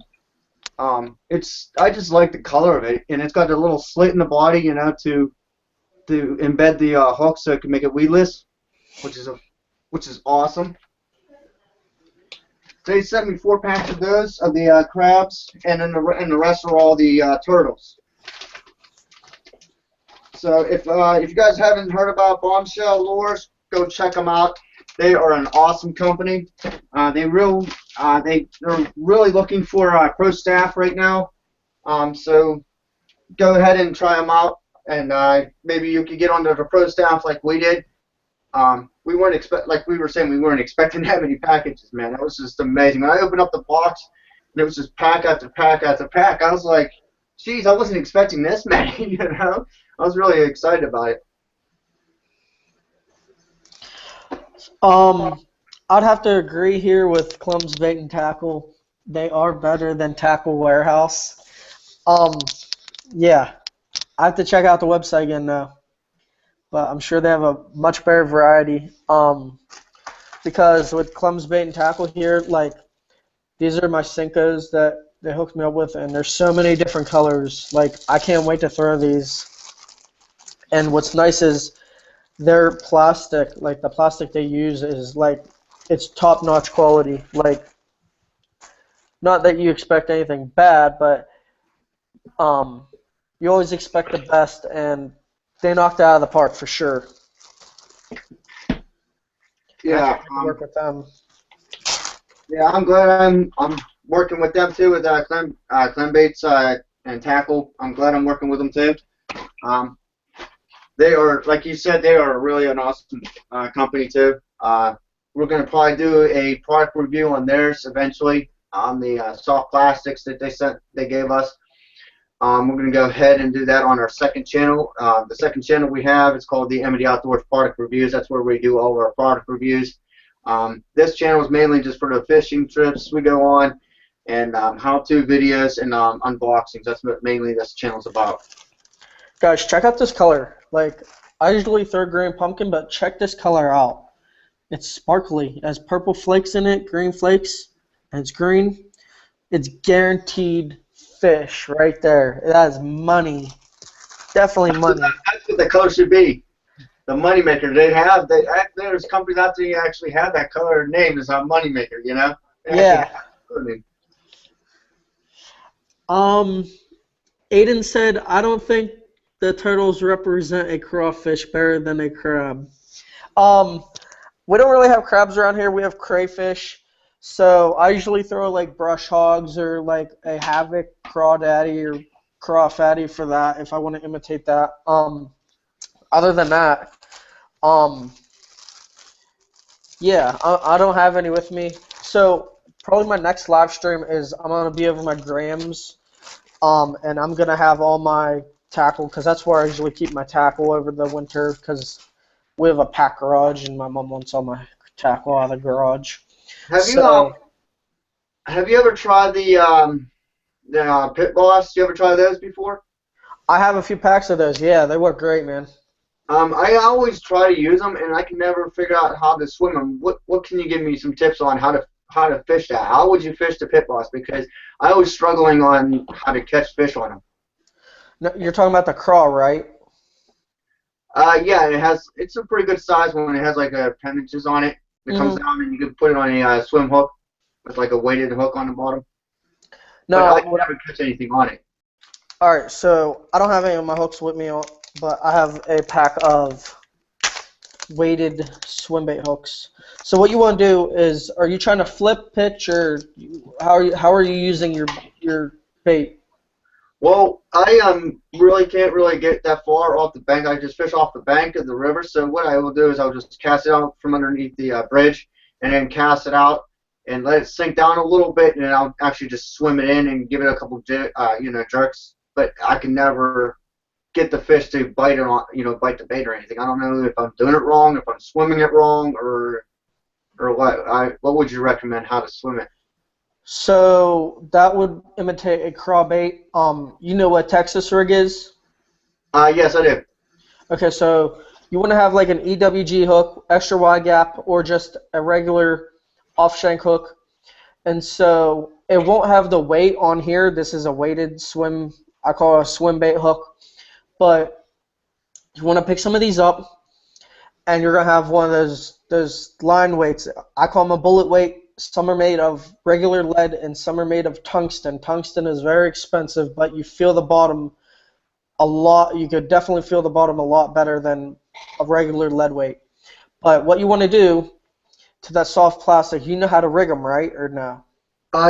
I just like the color of it, and it's got a little slit in the body, you know, to embed the hook so it can make it weedless, which is awesome. They sent me 4 packs of those of the crabs, and then the rest are all the turtles. So if you guys haven't heard about Bombshell Lures, go check them out. They are an awesome company. They're really looking for pro staff right now. So go ahead and try them out, and maybe you could get onto the pro staff like we did. We weren't we weren't expecting that many packages, man. That was just amazing. When I opened up the box, and it was just pack after pack after pack, I was like, geez, I wasn't expecting this many, you know? I was really excited about it.
I'd have to agree here with Clem's Bait and Tackle. They are better than Tackle Warehouse. Yeah, I have to check out the website again now, but I'm sure they have a much better variety. Because with Clem's Bait and Tackle here, like, these are my Sinkos that they hooked me up with, and there's so many different colors. Like, I can't wait to throw these. And what's nice is their plastic, like the plastic they use is like, it's top-notch quality. Like, not that you expect anything bad, but you always expect the best, and they knocked it out of the park for sure.
Yeah,
work with them.
Yeah, I'm glad I'm working with them too, with Clem Baits and Tackle. I'm glad I'm working with them too. They are, like you said, they are really an awesome company too. We're going to probably do a product review on theirs eventually on the soft plastics that they gave us. We're going to go ahead and do that on our second channel. The second channel we have is called the M&D Outdoors Product Reviews. That's where we do all of our product reviews. This channel is mainly just for the fishing trips we go on and how-to videos and unboxings. That's what mainly this channel's about.
Guys, check out this color. Like, I usually throw green pumpkin, but check this color out. It's sparkly. It has purple flakes in it, green flakes, and it's green. It's guaranteed fish right there. That is money. Definitely money.
That's what the color should be. The moneymaker. There's companies out there that actually have that color name as a moneymaker, you know?
Yeah. Aiden said, I don't think the turtles represent a crawfish better than a crab. We don't really have crabs around here. We have crayfish. So I usually throw like brush hogs or like a havoc crawdaddy or crawfatty for that if I want to imitate that. Other than that, yeah, I don't have any with me. So probably my next live stream is I'm gonna be over my Grams, and I'm gonna have all my tackle because that's where I usually keep my tackle over the winter because we have a pack garage and my mom wants all my tackle out of the garage.
Have you ever tried the Pit Boss? You ever tried those before?
I have a few packs of those. Yeah, they work great, man.
I always try to use them, and I can never figure out how to swim them. What can you give me some tips on how to fish that? How would you fish the Pit Boss? Because I was struggling on how to catch fish on them.
No, you're talking about the crawl, right?
Yeah, it's a pretty good size one. It has like appendages on it. It comes down, and you can put it on a swim hook with like a weighted hook on the bottom.
No,
but I can never catch anything on it.
All right, so I don't have any of my hooks with me, but I have a pack of weighted swim bait hooks. So what you want to do is, are you trying to flip pitch, or how are you using your bait?
Well, I really can't really get that far off the bank. I just fish off the bank of the river. So what I will do is I'll just cast it out from underneath the bridge, and then cast it out and let it sink down a little bit, and then I'll actually just swim it in and give it a couple jerks. But I can never get the fish to bite it on, bite the bait or anything. I don't know if I'm doing it wrong, if I'm swimming it wrong, or what. What would you recommend how to swim it?
So that would imitate a crawbait. You know what Texas rig is?
Yes, I do.
Okay, so you want to have like an EWG hook, extra wide gap, or just a regular off-shank hook. And so it won't have the weight on here. This is a weighted swim, I call it a swim bait hook. But you want to pick some of these up, and you're going to have one of those line weights. I call them a bullet weight. Some are made of regular lead, and some are made of tungsten. Tungsten is very expensive, but you feel the bottom a lot. You could definitely feel the bottom a lot better than a regular lead weight. But what you want to do to that soft plastic, you know how to rig them, right, or no?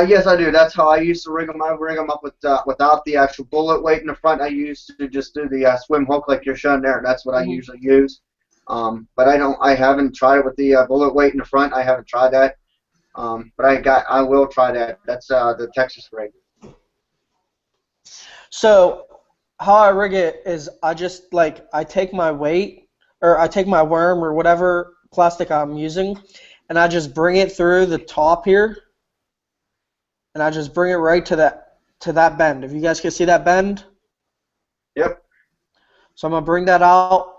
Yes, I do. That's how I used to rig them. I rig them up without the actual bullet weight in the front. I used to just do the swim hook like you're showing there. That's what I usually use. But I haven't tried it with the bullet weight in the front. I haven't tried that. But I will try that. That's the Texas rig.
So how I rig it is I just I take my weight, or I take my worm or whatever plastic I'm using, and I just bring it through the top here, and I just bring it right to that bend. If you guys can see that bend.
Yep.
So I'm gonna bring that out.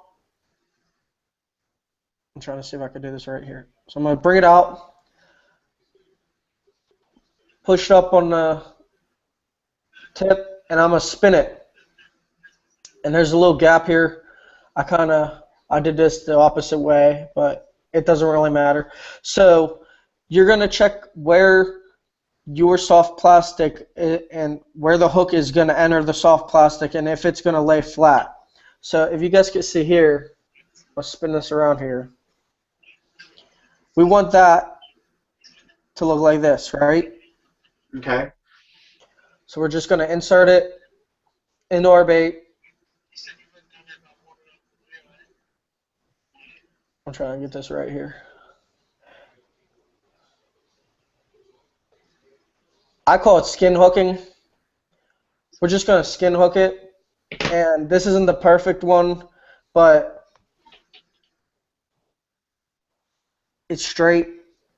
I'm trying to see if I can do this right here. So I'm gonna bring it out, push it up on the tip, and I'm gonna spin it. And there's a little gap here. I did this the opposite way, but it doesn't really matter. So you're gonna check where your soft plastic and where the hook is gonna enter the soft plastic, and if it's gonna lay flat. So if you guys can see here, I'll spin this around here. We want that to look like this, right?
Okay.
So we're just going to insert it into our bait. I'm trying to get this right here. I call it skin hooking. We're just going to skin hook it. And this isn't the perfect one, but it's straight.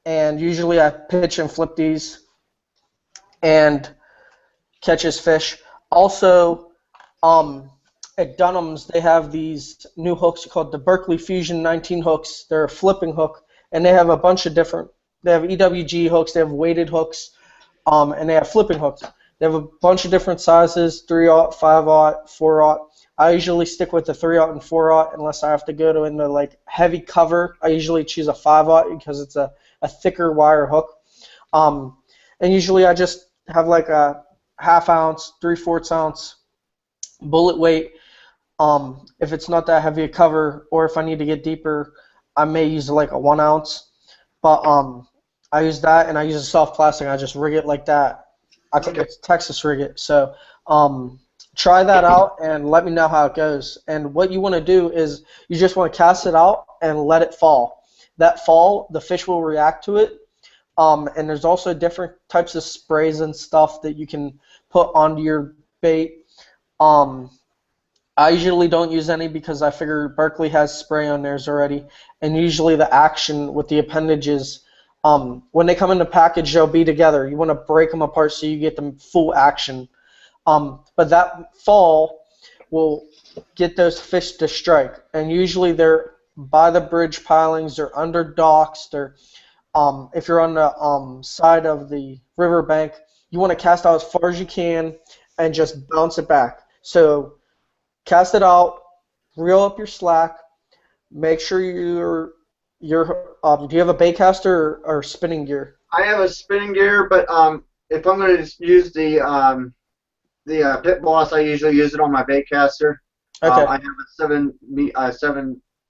And usually I pitch and flip these and catches fish. Also, at Dunham's, they have these new hooks called the Berkeley Fusion 19 hooks. They're a flipping hook, and they have a bunch of different. They have EWG hooks, they have weighted hooks, and they have flipping hooks. They have a bunch of different sizes: 3/0, 5/0, 4/0. I usually stick with the 3/0 and 4/0 unless I have to go to into like heavy cover. I usually choose a 5/0 because it's a thicker wire hook. And usually I just have like a 1/2 ounce, 3/4 ounce bullet weight. If it's not that heavy a cover, or if I need to get deeper, I may use like a 1 ounce. But I use that, and I use a soft plastic. I just rig it like that. I think it's Texas rig it. So try that out and let me know how it goes. And what you want to do is you just want to cast it out and let it fall. That fall, the fish will react to it. And there's also different types of sprays and stuff that you can put onto your bait. I usually don't use any because I figure Berkeley has spray on theirs already. And usually the action with the appendages, when they come in the package, they'll be together. You want to break them apart so you get them full action. But that fall will get those fish to strike. And usually they're by the bridge pilings, they're under docks, they're if you're on the side of the riverbank, you want to cast out as far as you can and just bounce it back. So cast it out, reel up your slack, make sure do you have a baitcaster or spinning gear?
I have a spinning gear, but if I'm going to use the Pit Boss, I usually use it on my baitcaster.
Okay.
I have a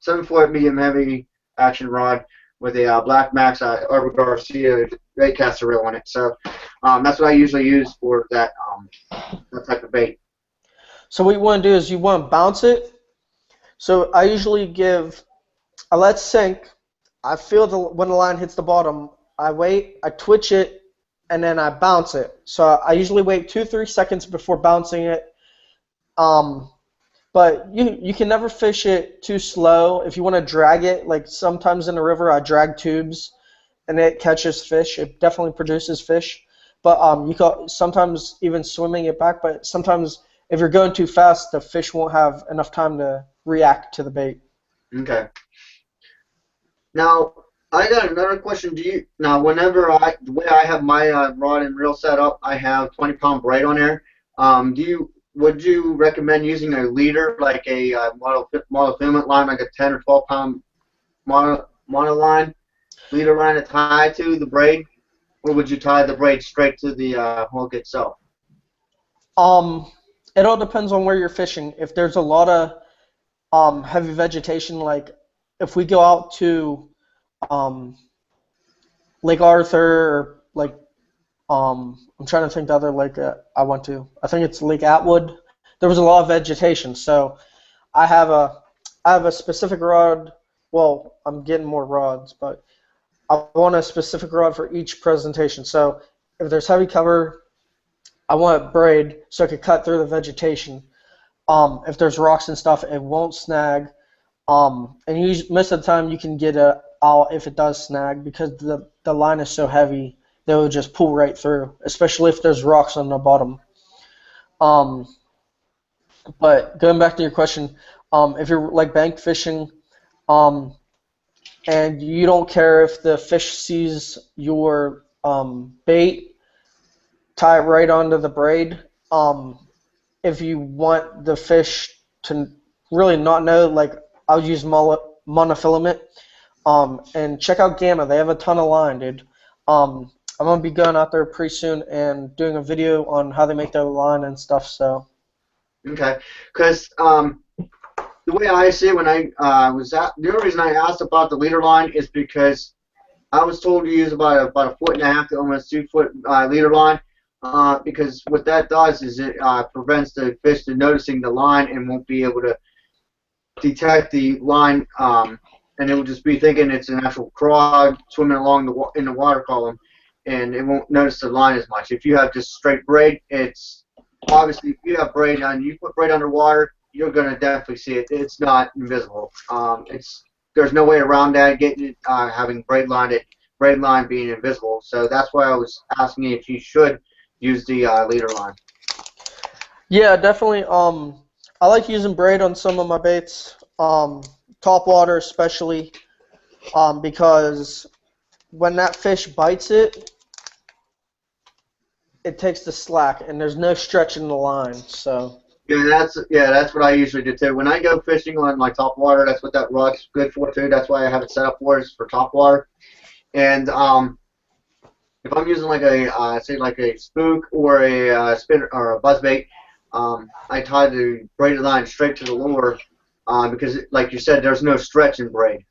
7-foot medium heavy action rod with a Black Max Arbor Garcia baitcaster reel on it. So that's what I usually use for that type of bait.
So what you want to do is you want to bounce it. So I usually I let sink. I feel when the line hits the bottom, I wait, I twitch it, and then I bounce it. So I usually wait 2-3 seconds before bouncing it. But you can never fish it too slow. If you want to drag it, like sometimes in the river I drag tubes and it catches fish. It definitely produces fish. But you can sometimes even swimming it back, but sometimes if you're going too fast, the fish won't have enough time to react to the bait.
Okay. Now, I got another question. The way I have my rod and reel set up, I have 20-pound braid on there. Would you recommend using a leader, like a monofilament line, like a 10 or 12-pound monoline leader line to tie to the braid, or would you tie the braid straight to the hook itself?
It all depends on where you're fishing. If there's a lot of heavy vegetation, like if we go out to Lake Arthur, or like I'm trying to think the other lake that I went to. I think it's Lake Atwood. There was a lot of vegetation, so I have a specific rod. Well, I'm getting more rods, but I want a specific rod for each presentation. So if there's heavy cover, I want it braid so I could cut through the vegetation. If there's rocks and stuff, it won't snag. And most of the time you can get it out if it does snag because the line is so heavy they will just pull right through, especially if there's rocks on the bottom. But going back to your question, if you're like bank fishing and you don't care if the fish sees your bait, tie it right onto the braid. If you want the fish to really not know, like I'll use monofilament. And check out Gamma. They have a ton of line, dude. I'm going to be going out there pretty soon and doing a video on how they make their line and stuff. So. Okay.
Because the way I see it when the only reason I asked about the leader line is because I was told to use about a 1.5 to almost 2 foot leader line. Because what that does is it prevents the fish from noticing the line and won't be able to detect the line and and it will just be thinking it's an actual frog swimming along in the water column, and it won't notice the line as much. If you have just straight braid, it's obviously if you have braid on, you put braid underwater, you're gonna definitely see it. It's not invisible. There's no way around that. Getting it, having braid line being invisible. So that's why I was asking you if you should use the leader line.
Yeah, definitely. I like using braid on some of my baits, top water especially, because when that fish bites it, it takes the slack, and there's no stretching the line. So.
That's what I usually do too. When I go fishing on my top water, that's what that rod's good for too. That's why I have it set up for, is for top water. And if I'm using like a say like a spook or a spinner or a buzzbait, I tie the braided line straight to the lure because, like you said, there's no stretch in braid.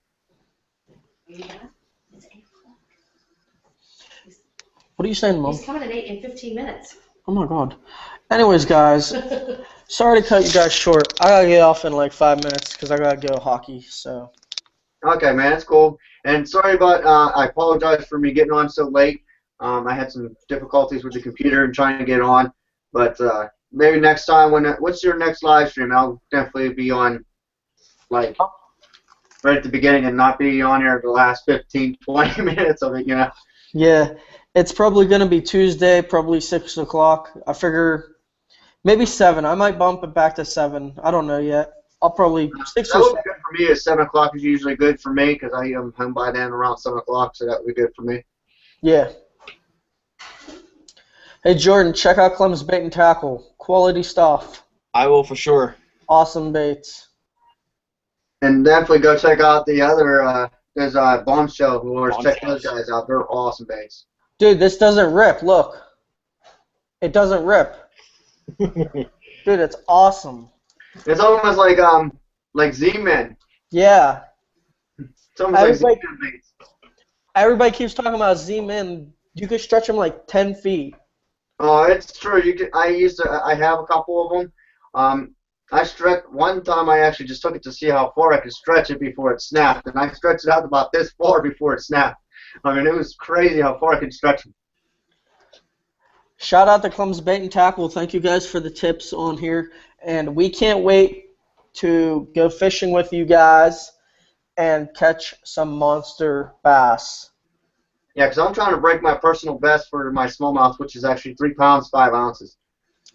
What are you saying, Mom?
He's coming at 8 in 15 minutes.
Oh my God. Anyways, guys, sorry to cut you guys short. I gotta get off in like 5 minutes because I gotta go hockey. So.
Okay, man, that's cool. And sorry about, I apologize for me getting on so late. I had some difficulties with the computer and trying to get on, but maybe next time. What's your next live stream? I'll definitely be on, like, right at the beginning and not be on here the last 15, 20 minutes of it, you know?
Yeah, it's probably gonna be Tuesday, probably 6 o'clock. I figure maybe 7. I might bump it back to 7. I don't know yet. I'll probably 6
That
or
would
7.
be good for me. 7 o'clock is usually good for me because I am home by then around 7 o'clock, so that would be good for me.
Yeah. Hey Jordan, check out Clem's Bait and Tackle. Quality stuff.
I will for sure.
Awesome baits.
And definitely go check out the other, there's Bombshell lures. Check those guys out. They're awesome baits.
Dude, this doesn't rip. Look. It doesn't rip. Dude, it's awesome.
It's almost like Z-Men.
Yeah.
It's almost like
Everybody-
Z-Men baits.
Everybody keeps talking about Z-Men. You could stretch them like 10 feet.
Oh, it's true. I have a couple of them. I stretched one time. I actually just took it to see how far I could stretch it before it snapped, and I stretched it out about this far before it snapped. I mean, it was crazy how far I could stretch it.
Shout out to Clem's Bait and Tackle. Thank you guys for the tips on here. And we can't wait to go fishing with you guys and catch some monster bass.
Yeah, because I'm trying to break my personal best for my smallmouth, which is actually 3 pounds 5 ounces.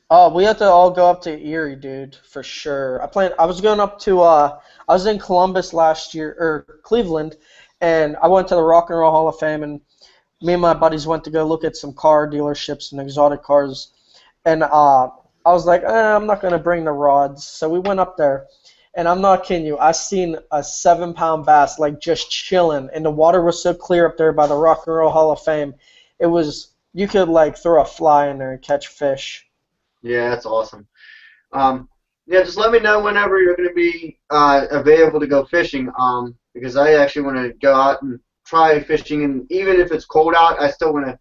Oh, we have to all go up to Erie, dude, for sure. I was going up to I was in Columbus last year, or Cleveland, and I went to the Rock and Roll Hall of Fame, and me and my buddies went to go look at some car dealerships and exotic cars, and I was like, I'm not gonna bring the rods, so we went up there, and I'm not kidding you, I seen a 7-pound bass like just chilling, and the water was so clear up there by the Rock and Roll Hall of Fame, it was, you could like throw a fly in there and catch fish.
Yeah, that's awesome. Yeah, just let me know whenever you're going to be available to go fishing, because I actually want to go out and try fishing, and even if it's cold out, I still want to,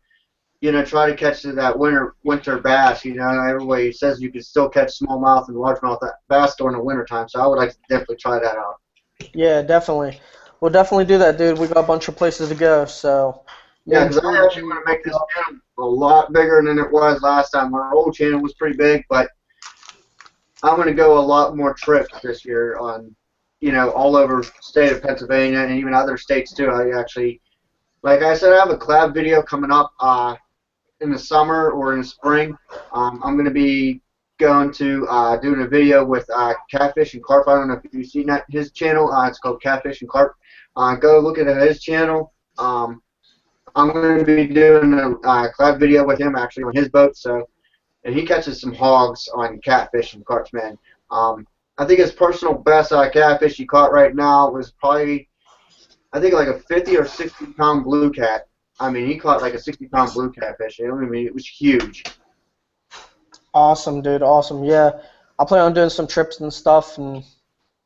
try to catch that winter bass. Everybody says you can still catch smallmouth and largemouth bass during the wintertime, so I would like to definitely try that out.
Yeah, definitely. We'll definitely do that, dude. We got a bunch of places to go, so.
Yeah, because I actually want to make this channel a lot bigger than it was last time. Our old channel was pretty big, but I'm going to go a lot more trips this year on, all over the state of Pennsylvania and even other states too. I actually, like I said, I have a collab video coming up in the summer or in the spring. I'm going to be going to doing a video with Catfish and Carp. I don't know if you've seen his channel. It's called Catfish and Carp. Go look at his channel. I'm going to be doing a collab video with him actually on his boat, and he catches some hogs on catfish and carps, man. I think his personal best catfish he caught right now was probably, I think like a 50 or 60 pound blue cat. I mean, he caught like a 60-pound blue catfish. I mean, it was huge.
Awesome, dude. Awesome. Yeah, I plan on doing some trips and stuff and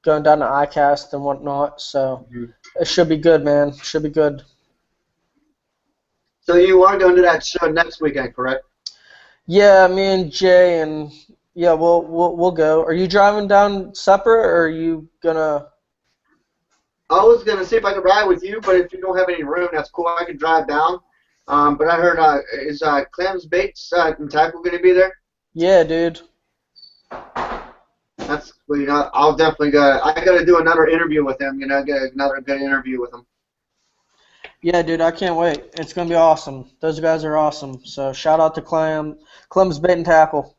going down to ICAST and whatnot. So It should be good, man. Should be good.
So you are going to that show next weekend, correct?
Yeah, me and Jay and yeah, we'll go. Are you driving down separate or are you gonna?
I was gonna see if I could ride with you, but if you don't have any room, that's cool. I can drive down. But I heard is Clem's Bates and Tackle gonna be there?
Yeah, dude.
That's well, I'll definitely go. I gotta do another interview with him. Get another good interview with him.
Yeah, dude, I can't wait. It's gonna be awesome. Those guys are awesome. So shout out to Clem's Bait and Tackle.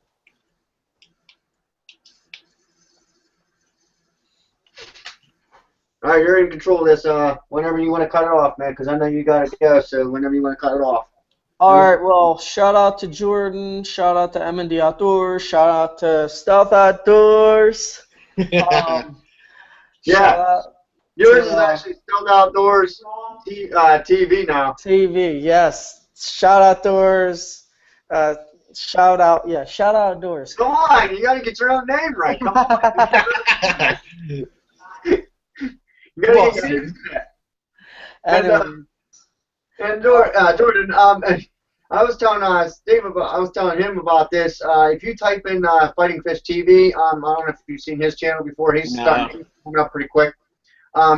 All right, you're in control of this. Whenever you want to cut it off, man, because I know you gotta go. So whenever you want to cut it off.
All right, well, shout out to Jordan, shout out to M&D Outdoors, shout out to Stealth Outdoors. Shout
Yeah,
out
yours
to
is actually still outdoors TV now.
TV, yes. Shout Outdoors. Shout out Outdoors.
Come on, you gotta get your own name right. Come on. You gotta get used to that.
Anyway,
And Jordan, I was telling Steve I was telling him about this. If you type in Fighting Fish TV, I don't know if you've seen his channel before. He's coming up pretty quick.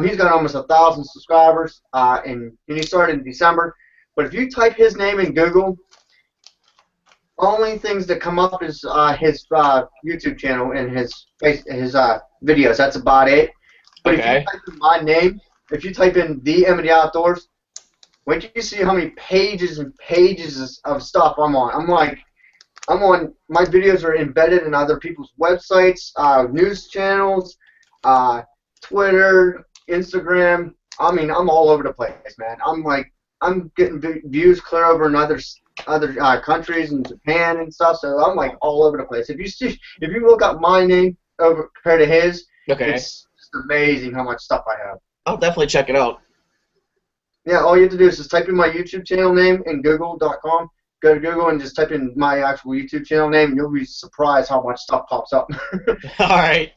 He's got almost 1,000 subscribers, and he started in December. But if you type his name in Google, only things that come up is his YouTube channel and his videos. That's about it. But if you type in my name, if you type in The M&D Outdoors, wait till you see how many pages and pages of stuff I'm on. I'm on. My videos are embedded in other people's websites, news channels, Twitter, Instagram. I mean, I'm all over the place, man. I'm getting views clear over in other countries and Japan and stuff. So I'm like all over the place. If you look up my name over compared to his, it's just amazing how much stuff I have.
I'll definitely check it out.
Yeah, all you have to do is just type in my YouTube channel name in Google.com. Go to Google and just type in my actual YouTube channel name, and you'll be surprised how much stuff pops up.
All right.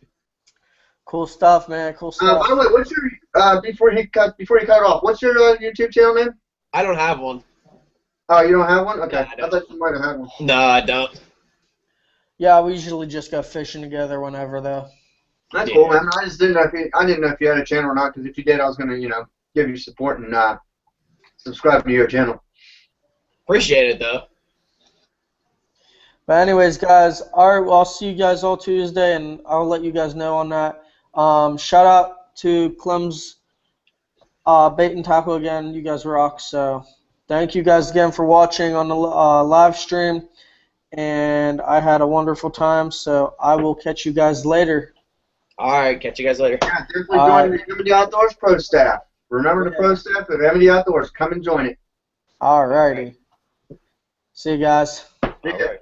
cool stuff, man. Cool stuff.
By the way, what's your before you cut it off? What's your YouTube channel name?
I don't have one.
Oh, you don't have one? Okay,
No, I
I thought you might have had one.
No, I don't.
Yeah, we usually just go fishing together whenever, though.
That's cool, man. I just didn't know if you had a channel or not. Because if you did, I was gonna give you support and subscribe to your channel.
Appreciate it, though.
But anyways, guys, all right, well, I'll see you guys all Tuesday, and I'll let you guys know on that. Shout out to Clem's Bait and Tackle again. You guys rock. So thank you guys again for watching on the live stream, and I had a wonderful time. So I will catch you guys later.
All right, catch you guys later.
Yeah, definitely join the M&D Outdoors Pro Staff. Remember the Pro Staff of M&D Outdoors. Come and join it.
All righty. See you guys.
All right.